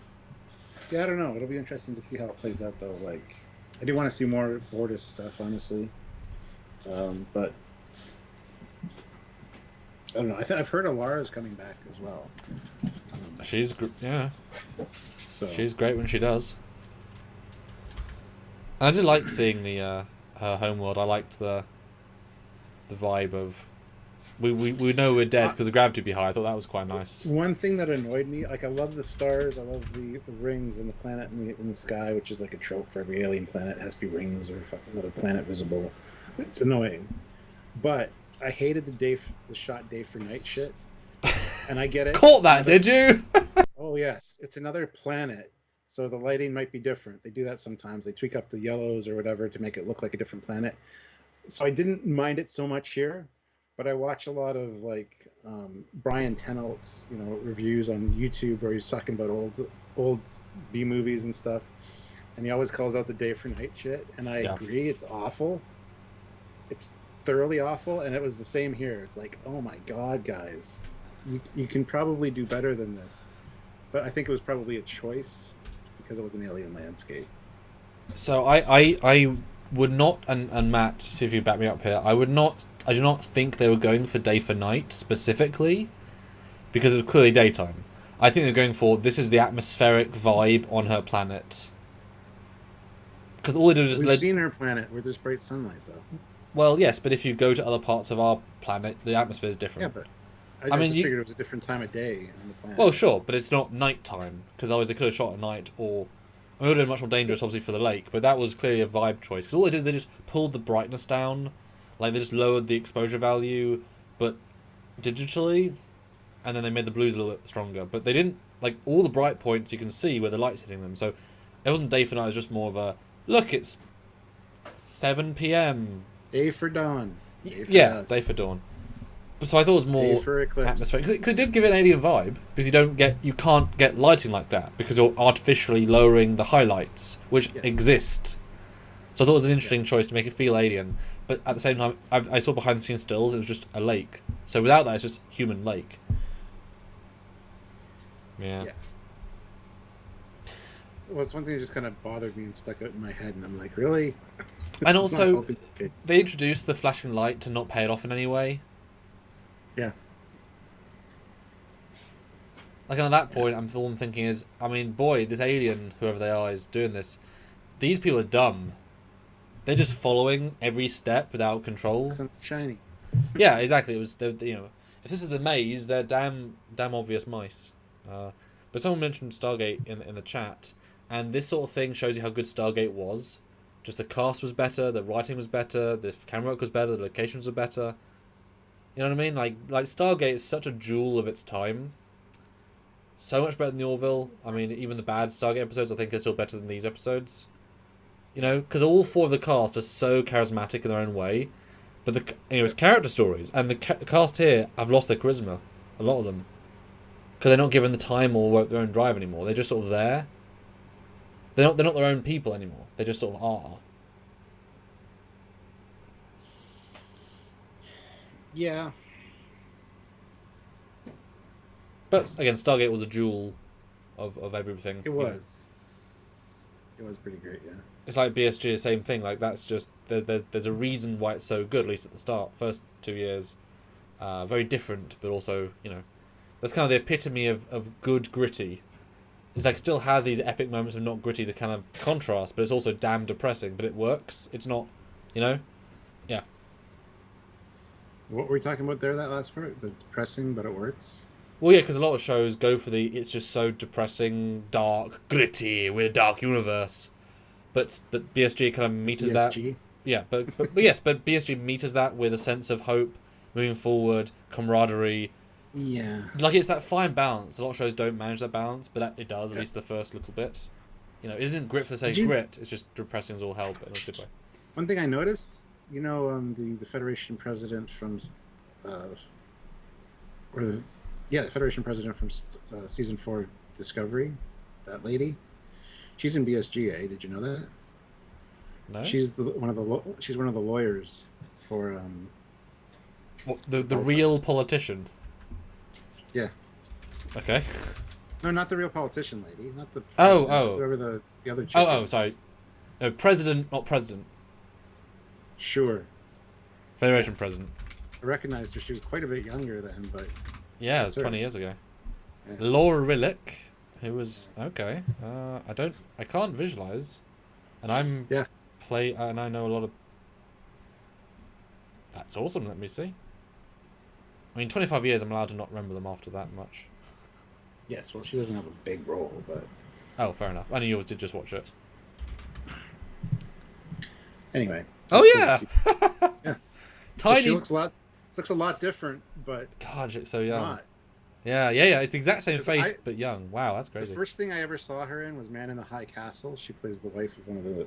I don't know. It'll be interesting to see how it plays out, though. Like, I do want to see more Bortus stuff, honestly. But I don't know. I've heard Alara's coming back as well. Yeah, So she's great when she does. And I did like seeing the her homeworld. I liked the vibe of we know we're dead because the gravity would be high. I thought that was quite nice. one thing that annoyed me, like I love the stars, I love the rings and the planet in the sky, which is like a trope for every alien planet. It has to be rings or another planet visible. It's annoying, but I hated the shot day for night shit. And I get it. Caught that, did you? Oh yes, it's another planet, so the lighting might be different. They do that sometimes. They tweak up the yellows or whatever to make it look like a different planet. So I didn't mind it so much here, but I watch a lot of like Brian Tennant's reviews on YouTube where he's talking about old B movies and stuff, and he always calls out the day for night shit. And I agree, it's awful. It's thoroughly awful, and it was the same here. It's like, oh my god, guys, you can probably do better than this. But I think it was probably a choice because it was an alien landscape. So I would not, and Matt, see if you back me up here. I do not think they were going for day for night specifically, because it was clearly daytime. I think they're going for this is the atmospheric vibe on her planet. Because all they did was just We've seen her planet where there's bright sunlight, though. Well, yes, but if you go to other parts of our planet, the atmosphere is different. Yeah, but I mean, figured it was a different time of day on the planet. Well, sure, but it's not nighttime, because otherwise they could have shot at night, or... I mean, it would have been much more dangerous, obviously, for the lake, but that was clearly a vibe choice. Because all they did, they just pulled the brightness down, like they just lowered the exposure value, but digitally, and then they made the blues a little bit stronger. But they didn't, like, all the bright points you can see where the light's hitting them, so it wasn't day for night, it was just more of a, look, it's 7 p.m. Day for dawn. Day for dawn. So I thought it was more atmospheric, because it did give it an alien vibe, because you can't get lighting like that because you're artificially lowering the highlights which exist. So I thought it was an interesting choice to make it feel alien, but at the same time, I saw behind the scenes stills. It was just a lake. So without that, it's just human lake. Yeah. Well, it's one thing that just kind of bothered me and stuck out in my head, and I'm like, really? And also, they introduced the flashing light to not pay it off in any way. Yeah. Like, at that point, all I'm thinking is, I mean, boy, this alien, whoever they are, is doing this. These people are dumb. They're just following every step without control. Sounds shiny. Yeah, exactly. It was, if this is the maze, they're damn obvious mice. But someone mentioned Stargate in the chat, and this sort of thing shows you how good Stargate was. Just the cast was better, the writing was better, the camera work was better, the locations were better. You know what I mean? Like Stargate is such a jewel of its time. So much better than the Orville. I mean, even the bad Stargate episodes, I think, are still better than these episodes. You know, because all four of the cast are so charismatic in their own way. But it's character stories, and the cast here have lost their charisma. A lot of them, because they're not given the time or their own drive anymore. They're just sort of there. They're not their own people anymore. They just sort of are. Yeah. But again, Stargate was a jewel of everything. It was. It was pretty great, yeah. It's like BSG, the same thing. Like, that's just there's a reason why it's so good. At least at the start, first 2 years, very different, but also that's kind of the epitome of good gritty. It's like, still has these epic moments of not gritty to kind of contrast, but it's also damn depressing. But it works. It's not, yeah. What were we talking about there, that last part? The depressing, but it works? Well, yeah, because a lot of shows go for it's just so depressing, dark, gritty, we're a dark universe. But BSG kind of meters that. Yeah, but yes, but BSG meters that with a sense of hope, moving forward, camaraderie. Yeah. Like, it's that fine balance. A lot of shows don't manage that balance, but it does, at least the first little bit. It isn't grit for the sake of grit, it's just depressing as all hell, but in a good way. One thing I noticed, the Federation president from... the Federation president from season 4 Discovery, that lady, she's in BSG. Did you know that? No. She's one of the lawyers for the real politician. Yeah. Okay. No, not the real politician lady. Not the whoever the other chick is. Sorry. No, president, not president. Sure. Federation president. I recognized her. She was quite a bit younger then, but... Yeah, it was 20 years ago. Laura Rillick, who was okay. I can't visualize, and and I know a lot of. That's awesome. Let me see. I mean, 25 years. I'm allowed to not remember them after that much. Yes, well, she doesn't have a big role, but. Oh, fair enough. I knew you did just watch it. Anyway. Oh yeah. Yeah. Tiny. She looks a lot different, but. God, she's so young. Not. Yeah. It's the exact same face, but young. Wow, that's crazy. The first thing I ever saw her in was Man in the High Castle. She plays the wife of one of the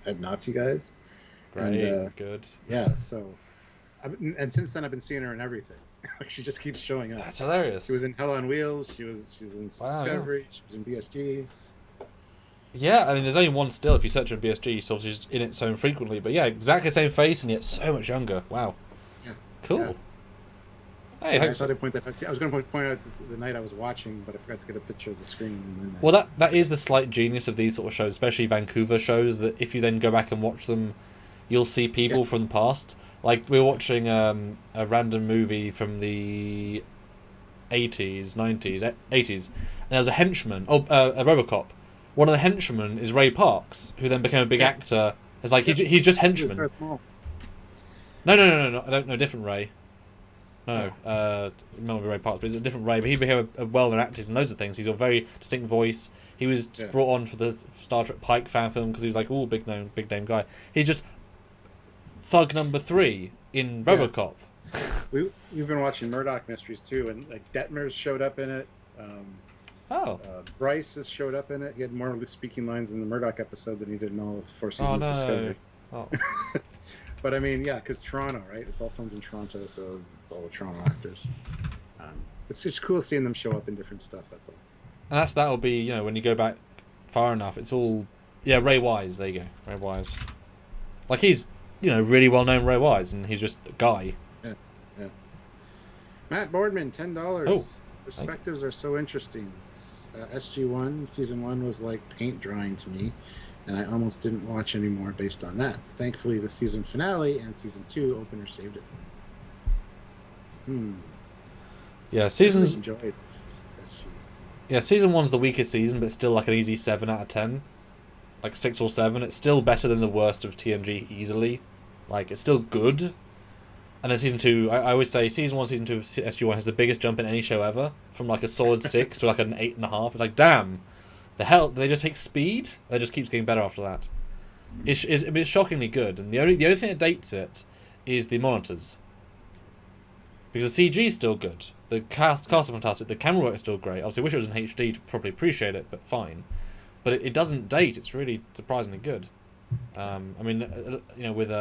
head Nazi guys. Great, and, good. Yeah, so. And since then, I've been seeing her in everything. She just keeps showing up. That's hilarious. She was in Hell on Wheels. She's in Discovery. Yeah. She was in BSG. Yeah, I mean, there's only one still. If you search on BSG, so she's in it so infrequently. But yeah, exactly the same face and yet so much younger. Wow. Yeah. Cool. Yeah. Hey, I thought I'd point that out. I was going to point out the night I was watching, but I forgot to get a picture of the screen. And then well, that is the slight genius of these sort of shows, especially Vancouver shows, that if you then go back and watch them, you'll see people from the past. Like, we were watching a random movie from the 80s, 90s, 80s, and there was a henchman, a Robocop. One of the henchmen is Ray Parks, who then became a big actor. It's like, he's just henchman. No, I don't know, different Ray. No, not Ray Parks, but it's a different Ray, but he became a well-known actor in loads of things. He's got a very distinct voice. He was brought on for the Star Trek Pike fan film because he was like, ooh, big name guy. He's just Thug number 3 in RoboCop. We've been watching Murdoch Mysteries too, and like Detmer's showed up in it. Bryce has showed up in it. He had more speaking lines in the Murdoch episode than he did in all of 4 seasons of Discovery. Oh. But I mean, yeah, because Toronto, right? It's all filmed in Toronto, so it's all the Toronto actors. It's just cool seeing them show up in different stuff. That's all. And that'll be, when you go back far enough, it's all Ray Wise. There you go, Ray Wise. Like, he's really well known Ray Wise, and he's just a guy. Yeah. Matt Boardman, $10. Oh, perspectives are so interesting. SG1 season 1 was like paint drying to me, and I almost didn't watch anymore based on that. Thankfully, the season finale and season 2 opener saved it for me. Yeah, seasons. Enjoyed SG. Yeah, season 1's the weakest season, but still like an easy 7 out of 10, like 6 or 7. It's still better than the worst of TNG easily. Like, it's still good. And then season 2, I always say season 1, season 2 of SG1 has the biggest jump in any show ever, from like a solid 6 to like an 8.5. It's like, damn, the hell, they just take speed. It just keeps getting better after that. It's shockingly good, and the only thing that dates it is the monitors, because the CG is still good, the cast are fantastic, the camera work is still great. Obviously, I wish it was in HD to properly appreciate it, but fine. But it doesn't date. It's really surprisingly good. I mean, with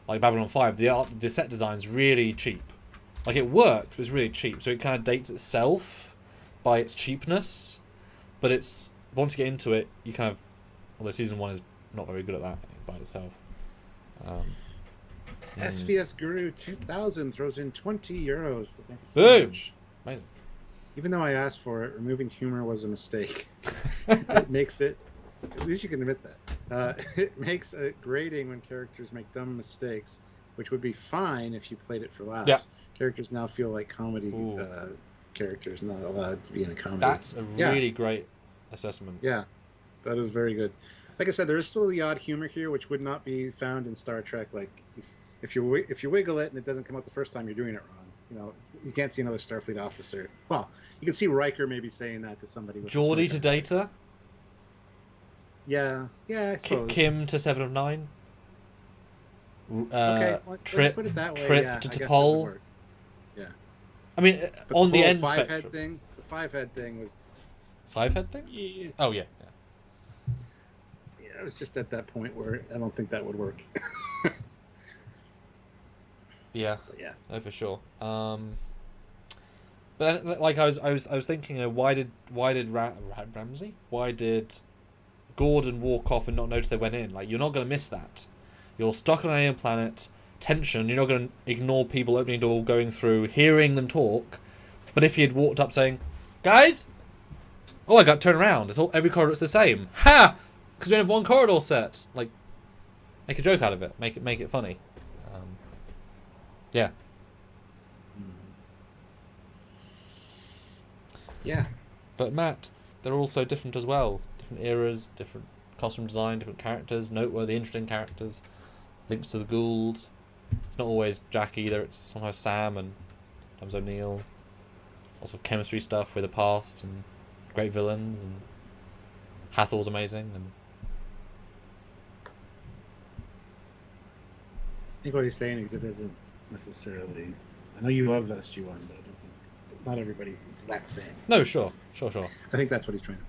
like Babylon 5, the set design's really cheap. Like, it works, but it's really cheap. So it kind of dates itself by its cheapness. But it's, once you get into it, you kind of, although season 1 is not very good at that by itself. SVS Guru 2000 throws in €20. Thank you so much. Amazing. Even though I asked for it, removing humor was a mistake. It makes it, at least you can admit that. It makes it grating when characters make dumb mistakes, which would be fine if you played it for laughs. Yeah. Characters now feel like comedy characters, not allowed to be in a comedy. That's a really great assessment. Yeah, that is very good. Like I said, there is still the odd humor here, which would not be found in Star Trek. Like, if you wiggle it and it doesn't come out the first time, you're doing it wrong. You can't see another Starfleet officer. Well, you can see Riker maybe saying that to somebody. Geordie to Data. Yeah, I suppose. Kim to 7 of 9. Okay, Trip put it that way. Trip to T'Pol. Yeah. I mean, but on the end spectrum. The 5-head thing was. 5-head thing? Yeah. Oh yeah. Yeah, it was just at that point where I don't think that would work. Yeah. But yeah. No, for sure. But like I was thinking, why did Ramsey? Why did Gordon walk off and not notice they went in? Like, you're not going to miss that. You're stuck on an alien planet, tension. You're not going to ignore people opening a door, going through, hearing them talk. But if he had walked up saying, "Guys, I got turned around. Every corridor's the same." Ha! Because we only have one corridor set. Like, make a joke out of it. Make it funny. Yeah. Yeah. But Matt, they're all so different as well. Different eras, different costume design, different characters, noteworthy, interesting characters. Links to the Gould. It's not always Jack either. It's sometimes Sam and sometimes O'Neill. Lots of chemistry stuff with the past and great villains, and Hathal's amazing. And I think what he's saying is it isn't necessarily. I know you love SG1, but I don't think not everybody's the exact same. no, sure. I think that's what he's trying to.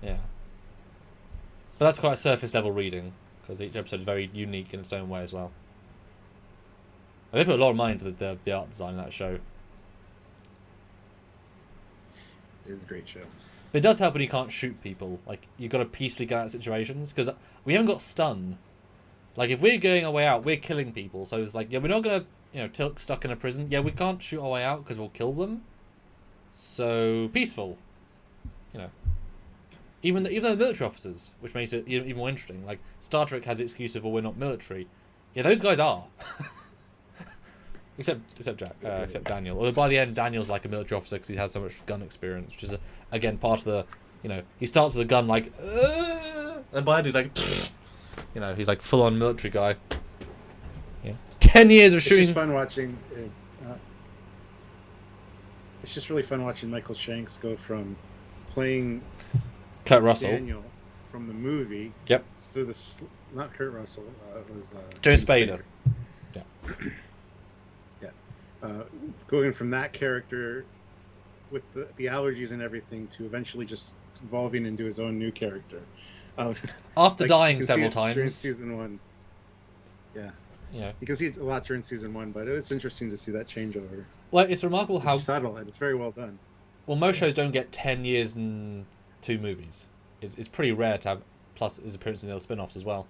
Yeah. But that's quite a surface level reading, because each episode is very unique in its own way as well. And they put a lot of mind into the art design in that show. It is a great show. But it does help when you can't shoot people. Like, you've got to peacefully get out of situations, because we haven't got stun. Like, if we're going our way out, we're killing people. So it's like, yeah, we're not going to, Tilk stuck in a prison. Yeah, we can't shoot our way out because we'll kill them. So, peaceful. Even the military officers, which makes it even more interesting. Like, Star Trek has the excuse of, well, we're not military. Yeah, those guys are. except Daniel. Although by the end, Daniel's like a military officer because he has so much gun experience, which is, again, part of the, he starts with a gun like, and by the end he's like, he's like full-on military guy. Yeah. 10 years of shooting. It's just fun watching it. It's just really fun watching Michael Shanks go from playing Kurt Russell. Daniel from the movie. Yep. So not Kurt Russell. It was James Spader. Yeah. Going from that character with the allergies and everything to eventually just evolving into his own new character. After dying several times. During season 1. Yeah. You can see it a lot during season 1, but it's interesting to see that changeover. Well, it's remarkable how... It's subtle, and it's very well done. Well, most shows don't get 10 years and 2 movies. It's pretty rare to have, plus his appearance in the other spin-offs as well.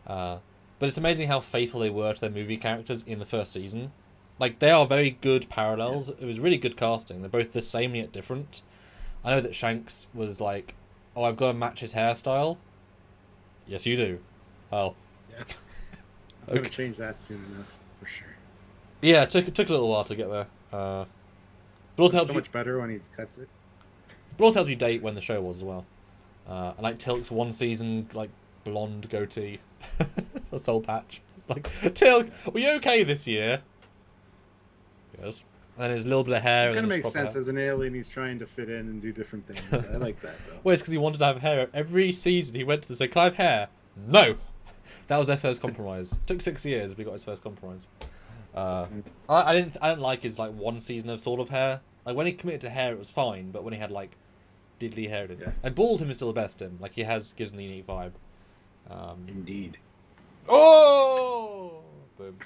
But it's amazing how faithful they were to their movie characters in the first season. Like, they are very good parallels. Yeah. It was really good casting. They're both the same yet different. I know that Shanks was like, oh, I've got to match his hairstyle. Yes, you do. Well... Yeah. I'm going to change that soon enough, for sure. Yeah, it took a little while to get there. But also it's so much better when he cuts it. But also helps you date when the show was as well. And like Tilk's one season, like blonde goatee, a soul patch. It's like, Tilk, were you okay this year? Yes. And then his little bit of hair. It kind of makes sense. As an alien, he's trying to fit in and do different things. I like that though. Well, it's because he wanted to have hair. Every season he went to them and said, "Can I have hair?" No. That was their first compromise. It took 6 years, but he got his first compromise. I didn't like his like one season of sort of hair. Like when he committed to hair, it was fine, but when he had like diddly hair, and bald him is still the best. Him like he gives him the unique vibe. Indeed. Oh, boom.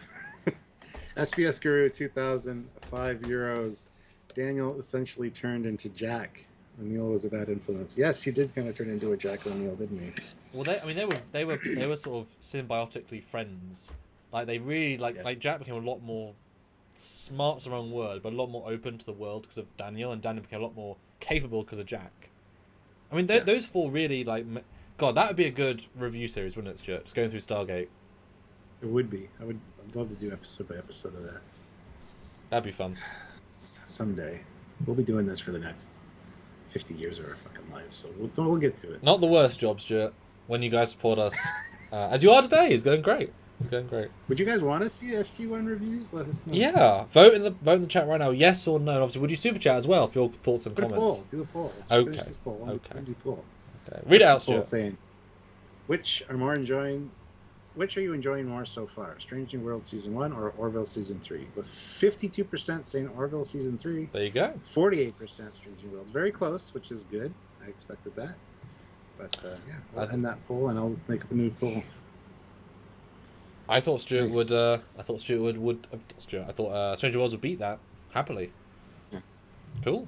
SBS Guru 2005 euros. Daniel essentially turned into Jack. O'Neill was a bad influence. Yes, he did kind of turn into a Jack O'Neill, didn't he? Well, they were sort of symbiotically friends. Like they really like Jack became a lot more smart's the wrong word, but a lot more open to the world because of Daniel, and Daniel became a lot more capable because of Jack. I mean, those four really like. God, that would be a good review series, wouldn't it, Stuart? Just going through Stargate. It would be. I'd love to do episode by episode of that. That'd be fun. Someday, we'll be doing this for the next 50 years of our fucking lives, so we'll get to it. Not the worst job, Stuart. When you guys support us, as you are today, it's going great. It's going great. Would you guys want to see SG1 reviews? Let us know. Yeah, vote in the chat right now. Yes or no. And obviously, would you super chat as well for your thoughts and comments? Do a poll. Okay. Okay. Okay. Read it out, Stuart. Saying, which are you enjoying more so far? Strange New World Season 1 or Orville Season 3? With 52% saying Orville Season 3. There you go. 48% Strange New World. Very close, which is good. I expected that. But yeah, I'll end that poll and I'll make up a new poll. I thought Stuart would. I thought Stranger Worlds would beat that happily. Yeah. Cool.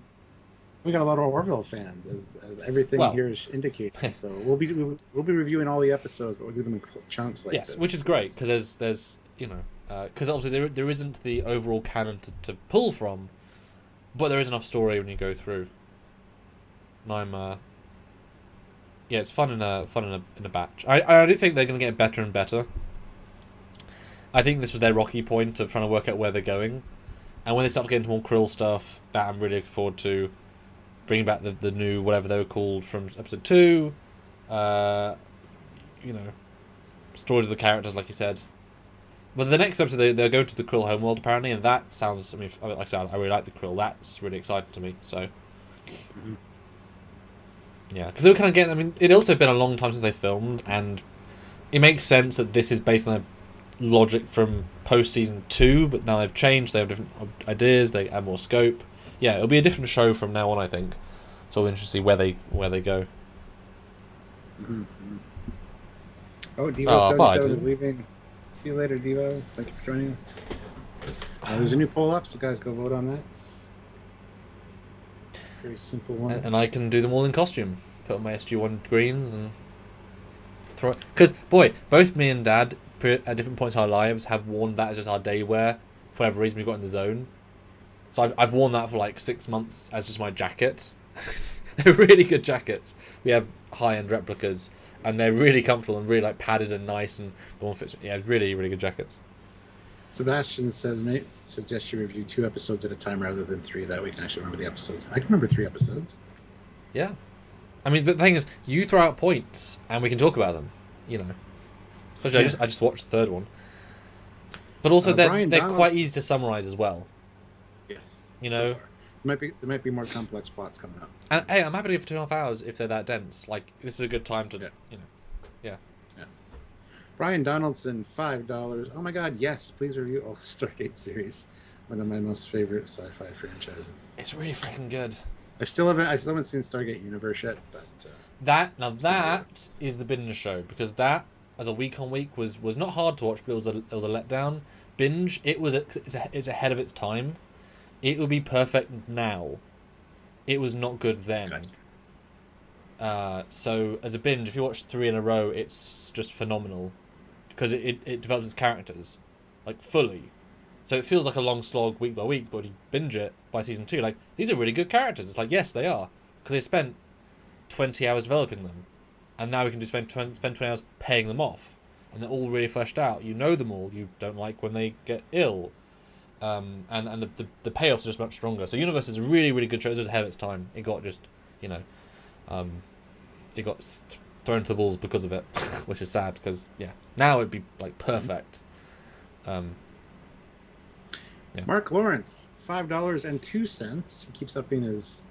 We got a lot of Orville fans, as everything here is indicating. So we'll be reviewing all the episodes, but we'll do them in chunks like this. Yes, which is great because there's because obviously there isn't the overall canon to pull from, but there is enough story when you go through. And I'm it's fun in a batch. I do think they're going to get better and better. I think this was their rocky point of trying to work out where they're going, and when they start getting into more Krill stuff, that I'm really looking forward to. bringing back the new whatever they were called from episode 2. Stories of the characters, like you said. But the next episode, they're going to the Krill homeworld, apparently, and that sounds... I mean, like I said, I really like the Krill. That's really exciting to me, so... Mm-hmm. Yeah, because they were kind of getting... I mean, it also been a long time since they filmed, and it makes sense that this is based on the logic from post-season 2, but now they've changed, they have different ideas, they add more scope. Yeah, it'll be a different show from now on, I think. So we're interested to see where they go. Mm-hmm. Oh, Devo77 is leaving. See you later, Devo. Thank you for joining us. There's a new poll up, so guys, go vote on that. Very simple one. And I can do them all in costume. Put on my SG1 greens and throw it. Because, boy, both me and Dad, at different points in our lives, have worn that as just our day wear. For whatever reason, we got in the zone. So I've worn that for like 6 months as just my jacket. They're really good jackets. We have high-end replicas. And they're really comfortable and really like padded and nice, and the one fits. Yeah, really, really good jackets. Sebastian says, "Mate, suggest you review 2 episodes at a time rather than 3. That we can actually remember the episodes." I can remember 3 episodes. Yeah, I mean the thing is, you throw out points and we can talk about them. You know, especially I just watched the 3rd one, but also they're quite easy to summarize as well. Yes, you know. So there might be more complex plots coming up. And hey, I'm happy to give 2.5 hours if they're that dense. Like, this is a good time to, yeah. Brian Donaldson, $5. Oh my God, yes! Please review all Stargate series. One of my most favorite sci-fi franchises. It's really freaking good. I still haven't seen Stargate Universe yet, but that is the binge show, because that as a week on week was not hard to watch, but it was a letdown. Binge, it's ahead of its time. It would be perfect now. It was not good then. So as a binge, if you watch 3 in a row, it's just phenomenal, because it develops its characters like fully. So it feels like a long slog week by week, but when you binge it by season 2, like, these are really good characters. It's like, yes, they are, because they spent 20 hours developing them, and now we can just spend 20 hours paying them off, and they're all really fleshed out. You know them all. You don't like when they get ill. And the payoffs are just much stronger. So Universe is a really, really good show. It was ahead of its time. It got just, it got thrown to the wolves because of it, which is sad, because, yeah, now it'd be, like, perfect. Yeah. Mark Lawrence, $5.02. He keeps upping his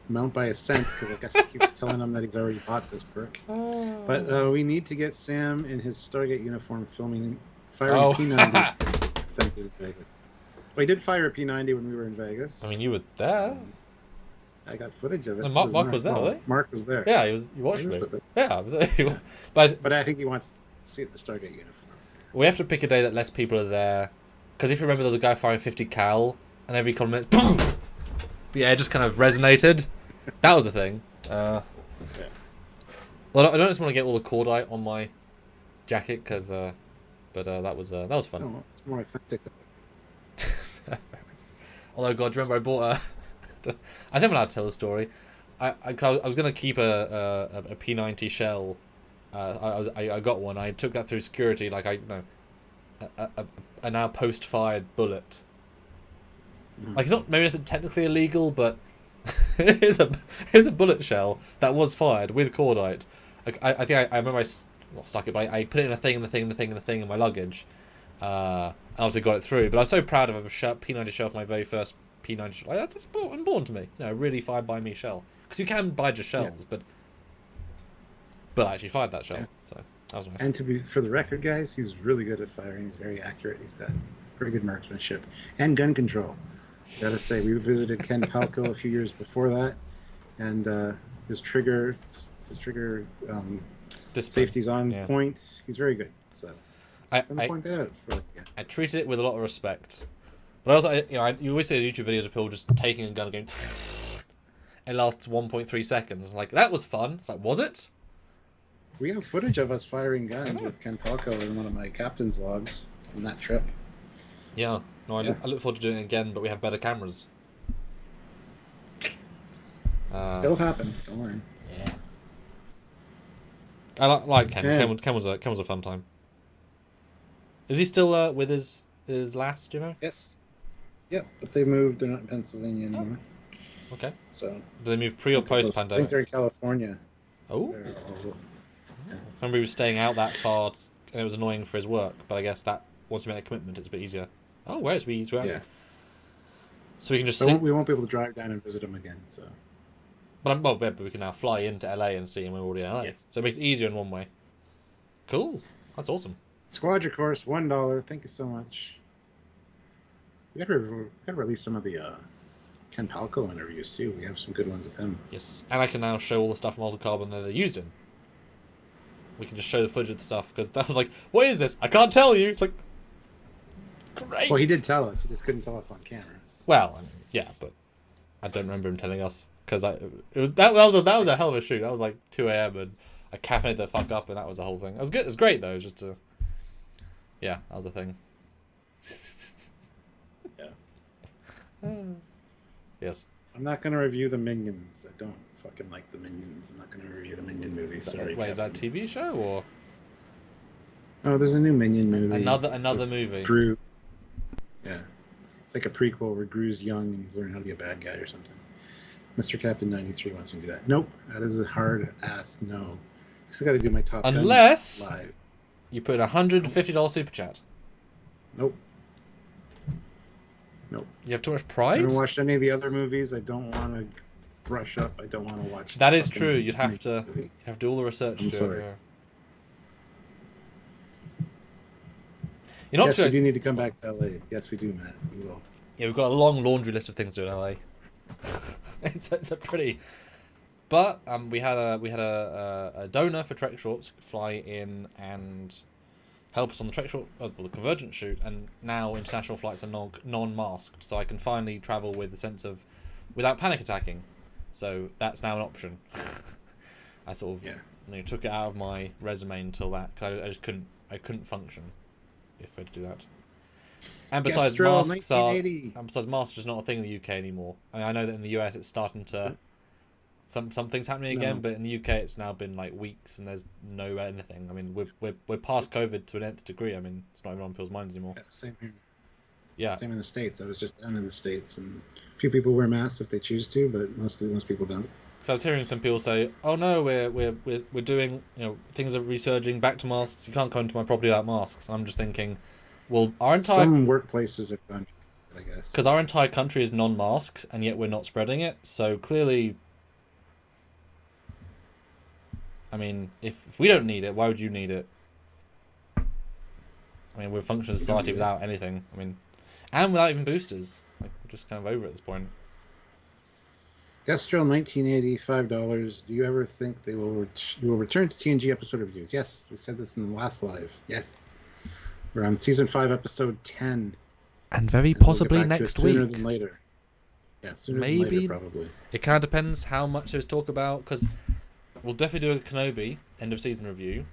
amount by a cent, because I guess he keeps telling him that he's already bought this perk. But we need to get Sam in his Stargate uniform firing P90. Sent to Vegas. Well, he did fire a P90 when we were in Vegas. I mean, you were there. I got footage of it. And Mark was there, wasn't he? Mark was there. Yeah, he watched me. Yeah, but I think he wants to see the Stargate uniform. We have to pick a day that less people are there, because if you remember, there was a guy firing 50 cal, and every couple minutes, boom, the air just kind of resonated. That was a thing. Well, I don't just want to get all the cordite on my jacket, because, but that was fun. No, it's more authentic. Although, God, do you remember I bought a... I think I'm allowed to tell the story. I was going to keep a P90 shell. I got one. I took that through security, like, a now post-fired bullet. Like, it's not, maybe it's technically illegal, but here's a bullet shell that was fired with cordite. Like, I think I remember not stuck it, but I put it in a thing in my luggage. I obviously got it through, but I was so proud of a P90 shell for my very first P90 shell. Like, that's important to me. Really fired by me shell. Because you can buy just shells, but I actually fired that shell, so that was nice. And for the record, guys, he's really good at firing. He's very accurate. He's got pretty good marksmanship and gun control. Gotta say, we visited Ken Palco a few years before that, and his trigger safety's on point. He's very good. So I point that out. I treated it with a lot of respect, but also, you always see YouTube videos of people just taking a gun and going. It lasts 1.3 seconds. It's like, that was fun. It's like, was it? We have footage of us firing guns with Ken Palco in one of my captain's logs on that trip. Yeah. No, I look forward to doing it again, but we have better cameras. It'll happen. Don't worry. Yeah. I like Ken. Yeah. Ken was a fun time. Is he still with his last? Do you know? Yes. Yep, but they moved. They're not in Pennsylvania anymore. Okay. So Do they move pre or post I think pandemic? they're in California. Oh. They're all, yeah. I remember he was staying out that far, and it was annoying for his work. But I guess that once you make a commitment, it's a bit easier. Oh, where's we? Yeah. So we can just But see. we won't be able to drive down and visit them again. So. But we can now fly into LA and see him when we're already in LA. Yes. So it makes it easier in one way. Cool. That's awesome. Squadra course, $1. Thank you so much. We gotta release some of the Ken Palco interviews too. We have some good ones with him. Yes, and I can now show all the stuff from Altered Carbon that they're used in. We can just show the footage of the stuff, because that was like, what is this? I can't tell you. It's like, great. Well, he did tell us. He just couldn't tell us on camera. Well, I mean, yeah, but I don't remember him telling us, because that was a hell of a shoot. That was like 2 a.m. and I caffeinated the fuck up, and that was the whole thing. It was good. It was great though. It was just yeah, that was the thing. Yeah. Yes. I'm not gonna review the Minions. I don't fucking like the Minions. I'm not gonna review the Minion movies. Sorry. Wait, is that a TV show or Oh, there's a new Minion movie. another movie? Gru. Yeah. It's like a prequel where Gru's young and he's learning how to be a bad guy or something. Mr. Captain 93 wants me to do that. Nope. That is a hard ass no. I still got to do my top 10 Unless live. You put a $150 super chat. Nope. Nope. You have too much I pride? haven't watched any of the other movies. I don't want to brush up. I don't want to watch. That is true. You'd have to movie. do all the research. I'm to sorry. It, yeah. You're not Yes, sure. we do need to come back to LA. Yes, we do, Matt. We will. Yeah, we've got a long laundry list of things to do in LA. it's a pretty. But we had a donor for Trek Shorts fly in and help us on the Trek Short, the Convergence shoot, and now international flights are non-masked, so I can finally travel with a sense of without panic attacking. So that's now an option. I sort of took it out of my resume until that, because I just couldn't function if I had to do that. And besides, masks are just not a thing in the UK anymore. I mean, I know that in the US it's starting to some things happening again, but in the UK it's now been like weeks and there's no anything. I mean, we're past COVID to an nth degree. I mean, it's not even on people's minds anymore. Yeah, same here. Yeah. Same in the States. I was just down in the States, and a few people wear masks if they choose to, but most people don't. So I was hearing some people say, "Oh no, we're doing, things are resurging back to masks. You can't come into my property without masks." And I'm just thinking, well, some workplaces have done, I guess, because our entire country is non-masked, and yet we're not spreading it. So clearly, I mean, if we don't need it, why would you need it? I mean, we're a functioning society without anything. I mean, and without even boosters. Like, we're just kind of over at this point. Gastrel 1980, $5. Do you ever think they will return to TNG episode reviews? Yes, we said this in the last live. Yes, we're on season 5, episode 10, and very possibly possibly next sooner week. Than later. Yeah, sooner Maybe than later, probably. It kind of depends how much there's talk about, because we'll definitely do a Kenobi end of season review.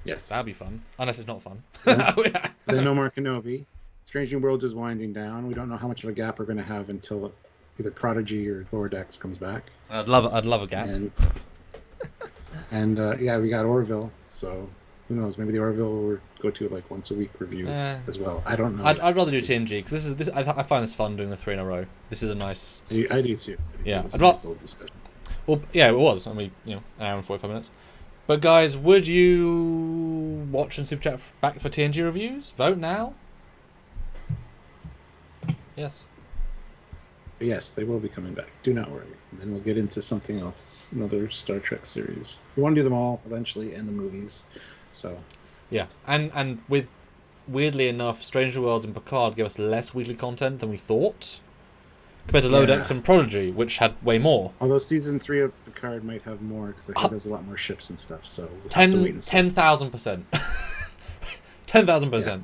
Yes, that'd be fun, unless it's not fun. Yeah. Then no more Kenobi. Strange New Worlds is winding down. We don't know how much of a gap we're going to have until either Prodigy or Lower Decks comes back. I'd love a gap. And yeah, we got Orville. So who knows? Maybe the Orville will go to like once a week review as well. I don't know. I'd rather do TNG because this I find this fun doing the 3 in a row. This is a nice. I do too. Yeah, I'd rather still discuss. Well, yeah, it was. I mean, an hour and 45 minutes. But guys, would you watch and super chat back for TNG reviews? Vote now. Yes. But yes, they will be coming back. Do not worry. And then we'll get into something else, another Star Trek series. We want to do them all eventually, and the movies. So. Yeah, and with weirdly enough, Stranger Worlds and Picard give us less weekly content than we thought, compared to Lower Decks and Prodigy, which had way more. Although season 3 of Picard might have more, because I heard there's a lot more ships and stuff. So we'll have to wait and see. 10,000%. 10,000%.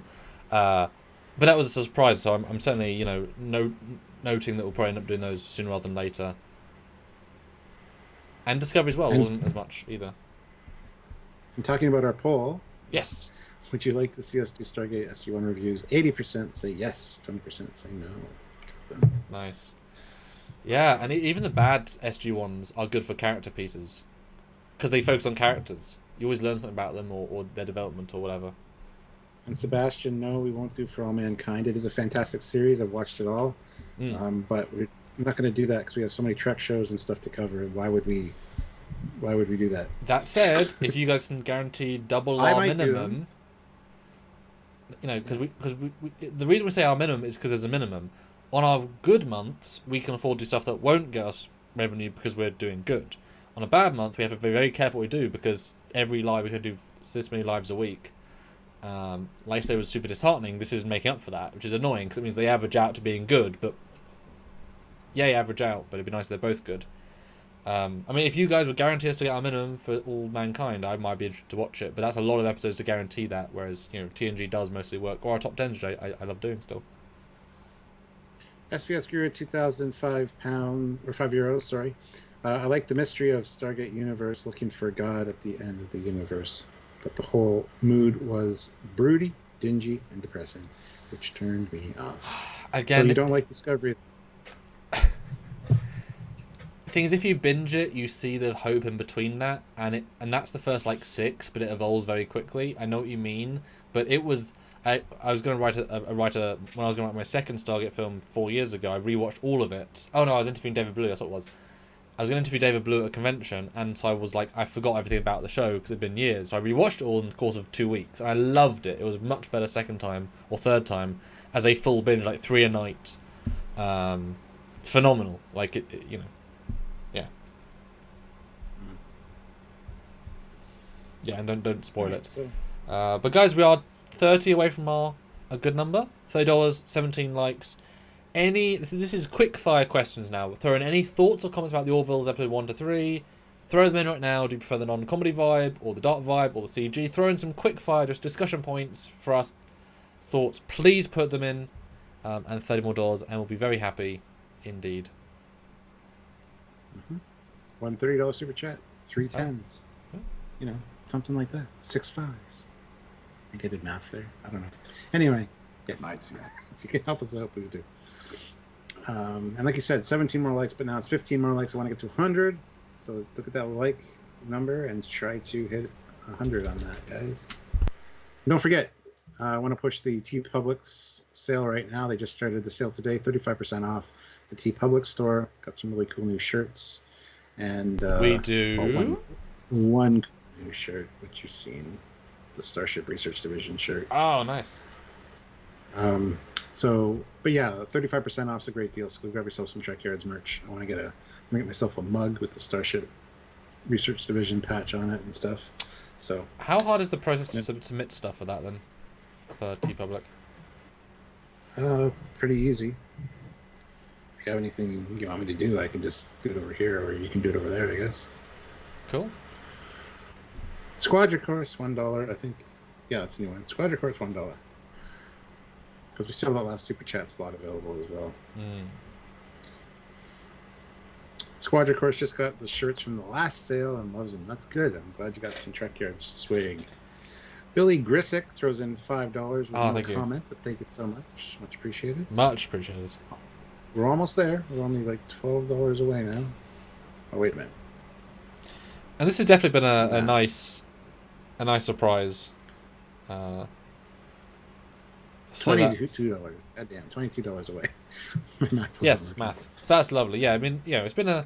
But that was a surprise, so I'm certainly, noting that we'll probably end up doing those sooner rather than later. And Discovery as well wasn't as much either. And talking about our poll. Yes. Would you like to see us do Stargate SG-1 reviews? 80% say yes, 20% say no. So. Nice. Yeah, and even the bad SG-1s are good for character pieces. Because they focus on characters. You always learn something about them or their development or whatever. And Sebastian, no, we won't do For All Mankind. It is a fantastic series. I've watched it all. But I'm not going to do that because we have so many Trek shows and stuff to cover. Why would we? Why would we do that? That said, if you guys can guarantee double I our might do minimum, because the reason we say our minimum is because there's a minimum. On our good months, we can afford to do stuff that won't get us revenue because we're doing good. On a bad month, we have to be very careful what we do because every live we can do this many lives a week. Like I say, was super disheartening. This is making up for that, which is annoying because it means they average out to being good. But yay, average out. But it'd be nice if they're both good. I mean, if you guys would guarantee us to get our minimum for all mankind, I might be interested to watch it. But that's a lot of episodes to guarantee that. Whereas TNG does mostly work, or our top 10s, which I love doing still. SVS grew at £2,005 or €5. Sorry. I like the mystery of Stargate Universe, looking for God at the end of the universe. But the whole mood was broody, dingy, and depressing, which turned me off. Again, so you don't like Discovery? The thing is, if you binge it, you see the hope in between that, and that's the first 6, but it evolves very quickly. I know what you mean, but it was. I was going to write when I was going to write my second Stargate film 4 years ago. I rewatched all of it. Oh no, I was interviewing David Blue. That's what it was. I was going to interview David Blue at a convention, and so I was I forgot everything about the show because it'd been years. So I rewatched it all in the course of 2 weeks, and I loved it. It was much better second time or third time as a full binge, 3 a night. Phenomenal. Yeah. Yeah, and don't spoil it. But guys, we are 30 away from a good number. $30, 17 likes. This is quick fire questions now. Throw in any thoughts or comments about the Orville's episode 1 to 3. Throw them in right now. Do you prefer the non-comedy vibe or the dark vibe or the CG? Throw in some quick fire, just discussion points for us. Thoughts, please put them in. And $30 more, and we'll be very happy indeed. One $30 super chat, 3 10s. Something like that. 6 5s. I think I did math there. I don't know. Anyway, yes. If you can help us out, please do. And like you said, 17 more likes, but now it's 15 more likes. I want to get to 100. So look at that like number and try to hit 100 on that, guys. And don't forget, I want to push the TeePublic sale right now. They just started the sale today, 35% off the TeePublic store. Got some really cool new shirts. And we do one new shirt, which you've seen, the Starship Research Division shirt. Oh, nice. But yeah, 35% off is a great deal. So go grab yourself some Trekyards merch. I want to get myself a mug with the Starship Research Division patch on it and stuff. So how hard is the process to submit stuff for that then, for TeePublic? Pretty easy. If you have anything you want me to do, I can just do it over here, or you can do it over there, I guess. Cool. Squadron Course, $1. I think, yeah, it's a new one. Squadron Course, $1. Because we still have that last super chat slot available as well. Squadron Course just got the shirts from the last sale and loves them. That's good. I'm glad you got some Trekyards swag. Billy Grisick throws in $5 with no comment, but thank you so much. Much appreciated. Much appreciated. We're almost there. We're only $12 away now. Oh, wait a minute. And this has definitely been a nice surprise. $22. Goddamn, $22 away. Yes, math. So that's lovely. Yeah, I mean, it's been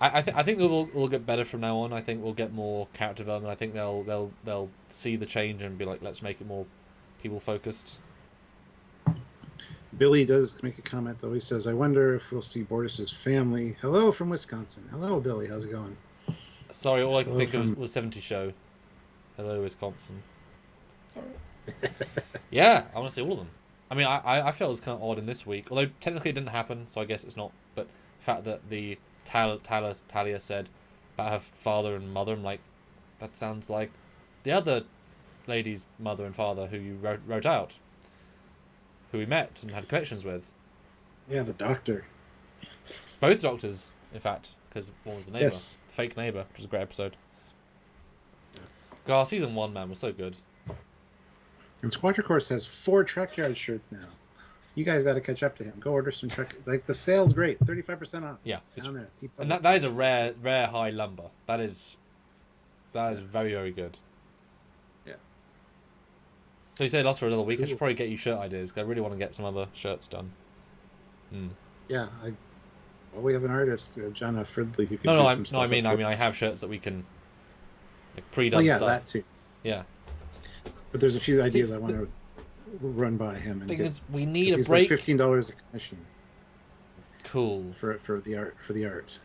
I think we'll get better from now on. I think we'll get more character development. I think they'll see the change and be like, let's make it more people focused. Billy does make a comment though. He says, "I wonder if we'll see Bortus's family." Hello from Wisconsin. Hello, Billy. How's it going? Sorry, all I could think of was 70 Show. Hello, Wisconsin. Yeah, I want to see all of them. I mean, I felt it was kind of odd in this week, although technically it didn't happen, so I guess it's not. But the fact that the Talia said about her father and mother, I'm like, that sounds like the other lady's mother and father who you wrote out, who we met and had connections with. Yeah, the doctor. Both doctors, in fact, because one was the neighbor, yes. The fake neighbor, which was a great episode. God, season 1, man, was so good. And Squadron Course has 4 Trekyard shirts now. You guys got to catch up to him. Go order some Trek. The sale's great, 35% off. Yeah, down there. And that is a rare high number. That is very, very good. Yeah. So you say it lasts for another week. Cool. I should probably get you shirt ideas because I really want to get some other shirts done. yeah, well, we have an artist, Jana Fridley, who can No, do no, some no. stuff. I mean, I have shirts that we can like pre-done Oh yeah, stuff. that too. Yeah. But there's a few See, ideas I want to run by him and thing get. is, we need a He's break. like $15 a commission Cool. for the art.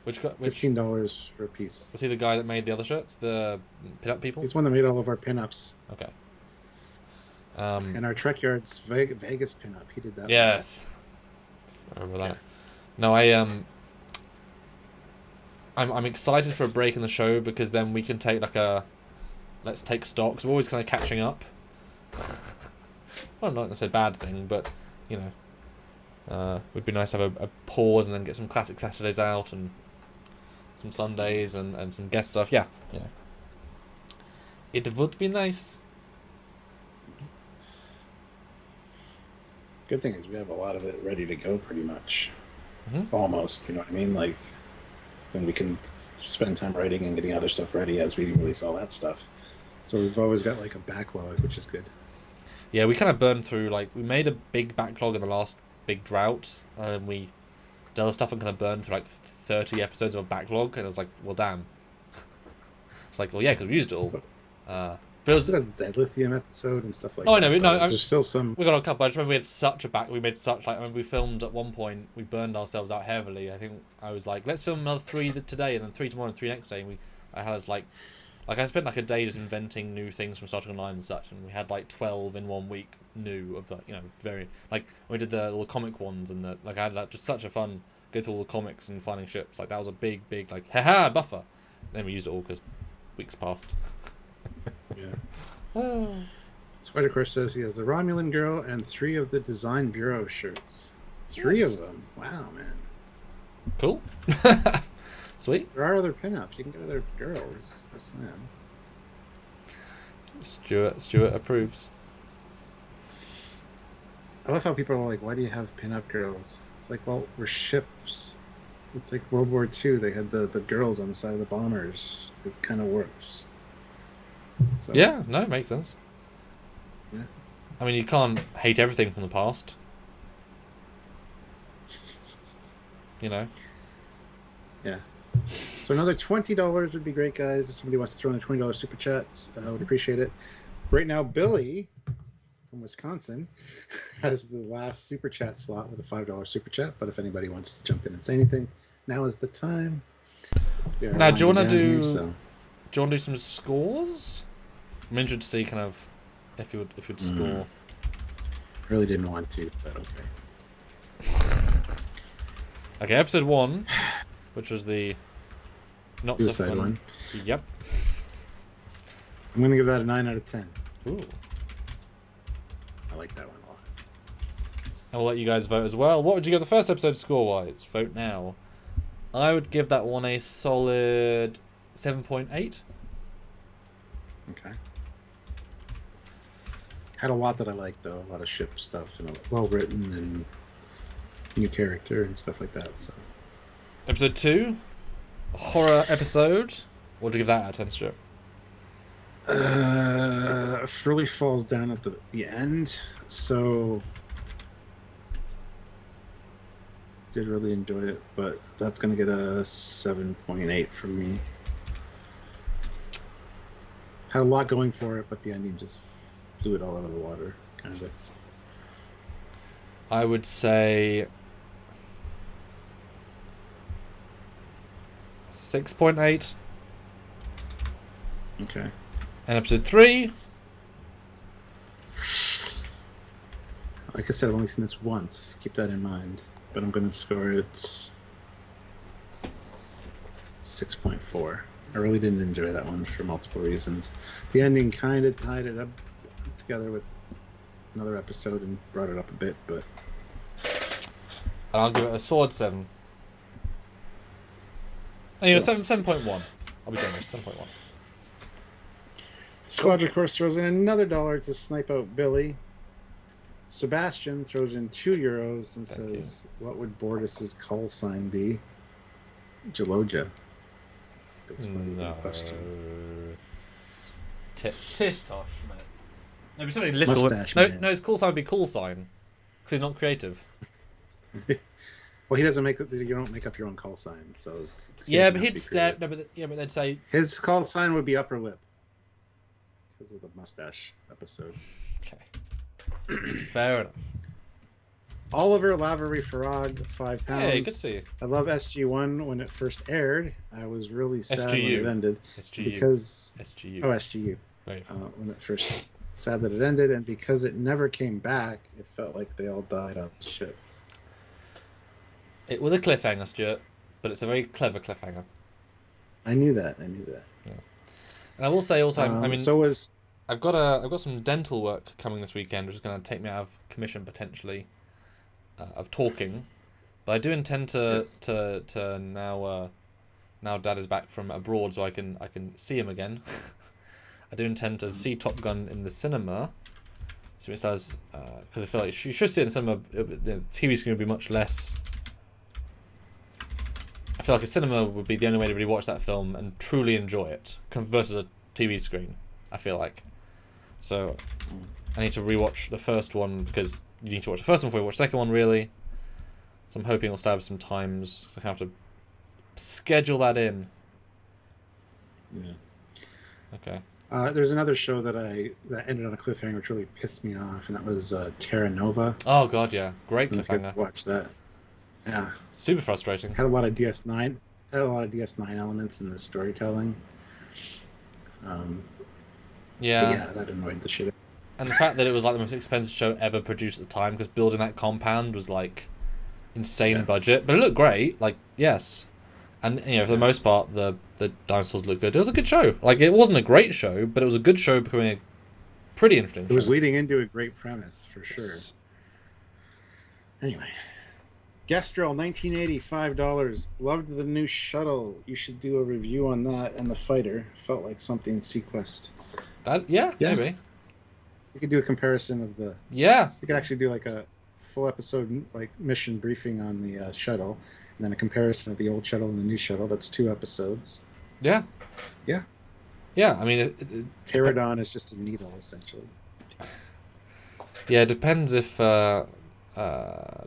Which $15 for a piece. was he the guy that made the other shirts? The pin-up people? He's the one that made all of our pinups. Okay. And our Trekyards Vegas pinup. He did that. Yes. I remember that. No, I'm excited for a break in the show because then we can take like a let's take stock. So we're always kind of catching up. Well, not necessarily a bad thing, but you know, would be nice to have a pause and then get some classic Saturdays out and some Sundays and some guest stuff. Yeah, you know, it would be nice. Good thing is we have a lot of it ready to go, pretty much. Mm-hmm. Almost, you know what I mean? Like, then we can spend time writing and getting other stuff ready as we release all that stuff. So we've always got like a backlog, which is good. Yeah, we kind of burned through, like, we made a big backlog in the last big drought, and we did other stuff and kind of burned through like 30 episodes of a backlog, and it was like, well, damn. It's like, well, yeah, because we used it all. But it was a dead lithium episode and stuff like I that. know. There's still some. We got a couple. I just remember we had such a back. We made such like. I mean, we filmed at one point. We burned ourselves out heavily. I think I was like, let's film another 3 today, and then 3 tomorrow, and 3 next day. And I had us like I spent like a day just inventing new things from Star Trek Online and such, and we had like 12 in 1 week new of the very like we did all the comic ones and I had like just such a fun go through all the comics and finding ships. Like that was a big like haha buffer. Then we used it all because weeks passed. Yeah. Spider Crush says he has the Romulan girl and 3 of the Design Bureau shirts. 3 of them. Wow, man. Cool. Sweet. There are other pinups. You can get other girls. Just saying. Stuart approves. I love how people are like, why do you have pinup girls? It's like, well, we're ships. It's like World War II. They had the girls on the side of the bombers. It kind of works. So, yeah, no, it makes sense. Yeah. I mean, you can't hate everything from the past. You know? Yeah. So another $20 would be great, guys. If somebody wants to throw in a $20 super chat, I would appreciate it. Right now, Billy from Wisconsin has the last super chat slot with a $5 super chat. But if anybody wants to jump in and say anything, now is the time. Now, do you want to do some scores? I'm interested to see kind of if you would score. Really didn't want to, but okay. Okay, episode 1, which was the not Suicide so fun one. Yep. I'm gonna give that a 9 out of 10. Ooh. I like that one a lot. I'll let you guys vote as well. What would you give the first episode score-wise? Vote now. I would give that one a solid 7.8. Okay. Had a lot that I liked, though. A lot of ship stuff and well written and new character and stuff like that. So. Episode 2, horror episode. What would you give that out of 10, Stuart? Really falls down at the end, so did really enjoy it, but that's gonna get a 7.8 from me. Had a lot going for it, but the ending just blew it all out of the water, kind of. I would say 6.8. Okay. And episode 3. Like I said, I've only seen this once. Keep that in mind. But I'm going to score it 6.4. I really didn't enjoy that one for multiple reasons. The ending kind of tied it up together with another episode and brought it up a bit, but... And I'll give it a solid 7. Anyway, 7.1. I'll be generous, 7.1. Squadron Course throws in another $1 to snipe out Billy. Sebastian throws in €2 and says, what would Bortus's call sign be? Geloja. That's not even a question. Tish tosh. Maybe something little. Mustache man. No, his call sign would be call sign. Because he's not creative. Well, he doesn't make it. You don't make up your own call sign, so Yeah, but he'd stare. No, but they'd say his call sign would be upper lip because of the mustache episode. Okay, fair enough. Oliver Lavery Farag, £5. Hey, good to see you. I love SG1 when it first aired. I was really sad when it ended. Because SGU. Oh, SGU. Right. When it first sad that it ended, and because it never came back, it felt like they all died on the ship. It was a cliffhanger, Stuart, but it's a very clever cliffhanger. I knew that. Yeah. And I will say also, I mean, I've got some dental work coming this weekend, which is going to take me out of commission potentially, of talking. But I do intend to now Dad is back from abroad, so I can see him again. I do intend to see Top Gun in the cinema. So it does, because I feel like you should see it in the cinema. The TV screen would be much less. I feel like a cinema would be the only way to really watch that film and truly enjoy it, versus a TV screen, I feel like. So I need to rewatch the first one, because you need to watch the first one before you watch the second one, really. So I'm hoping I'll still have some times, so I have to schedule that in. Yeah. Okay. There's another show that ended on a cliffhanger, which really pissed me off, and that was Terra Nova. Oh god, yeah, great cliffhanger. Watch that. Yeah. Super frustrating. Had a lot of DS9. Had a lot of DS9 elements in the storytelling. Yeah, that annoyed the shit. And the fact that it was like the most expensive show ever produced at the time, because building that compound was like insane budget, but it looked great. Like, yes, and for the most part, the dinosaurs looked good. It was a good show. Like, it wasn't a great show, but it was a good show, becoming a pretty interesting. It was leading into a great premise for sure. Anyway. Gestrel, 1980, $5. Loved the new shuttle. You should do a review on that and the fighter. Felt like something Sequest. Yeah, maybe. You could do a comparison of the. Yeah. You could actually do like a full episode, like mission briefing on the shuttle, and then a comparison of the old shuttle and the new shuttle. That's 2 episodes. Yeah. Yeah. Yeah, I mean, Pterodon is just a needle, essentially. Yeah, it depends if.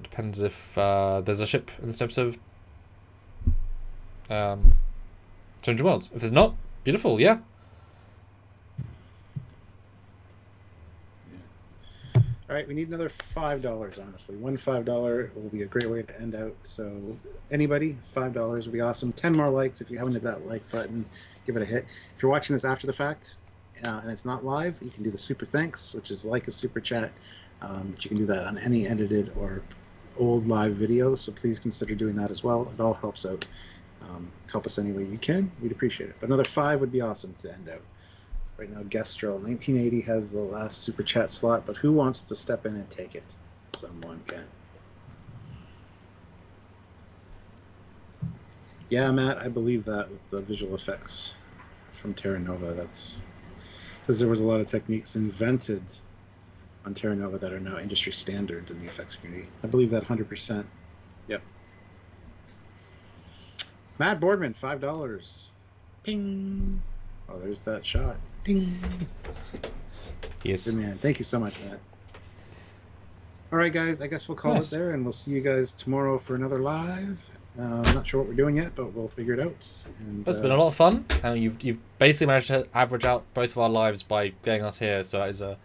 Depends if there's a ship in this episode of Stranger Worlds. If there's not, beautiful, yeah. All right, we need another $5, honestly. One $5 will be a great way to end out. So anybody, $5 would be awesome. 10 more likes. If you haven't hit that like button, give it a hit. If you're watching this after the fact and it's not live, you can do the super thanks, which is like a super chat. But you can do that on any edited or old live video, so please consider doing that as well. It all helps out. Help us any way you can. We'd appreciate it. But another 5 would be awesome to end out. Right now, Gestrel, 1980 has the last super chat slot, but who wants to step in and take it? Someone can. Yeah, Matt, I believe that with the visual effects from Terra Nova. That's says there was a lot of techniques invented on Terra Nova that are now industry standards in the effects community. I believe that 100%. Yep. Matt Boardman, $5. Ping. Oh, there's that shot. Ding. Yes. Good man. Thank you so much, Matt. All right, guys. I guess we'll call it there, and we'll see you guys tomorrow for another live. I'm not sure what we're doing yet, but we'll figure it out. And, it's been a lot of fun, and you've basically managed to average out both of our lives by getting us here, so that is a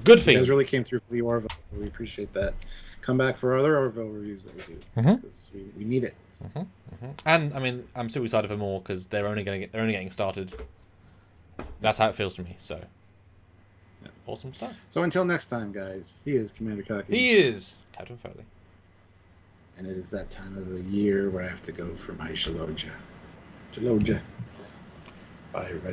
good thing. You guys really came through for the Orville, so we appreciate that. Come back for other Orville reviews that we do, because we need it. And I mean, I'm super excited for more, because they're only getting started. That's how it feels to me. So awesome stuff. So until next time, guys. He is Commander Cocky. He is Captain Foley. And it is that time of the year where I have to go for my Shaloja. Shaloja. Bye, everybody.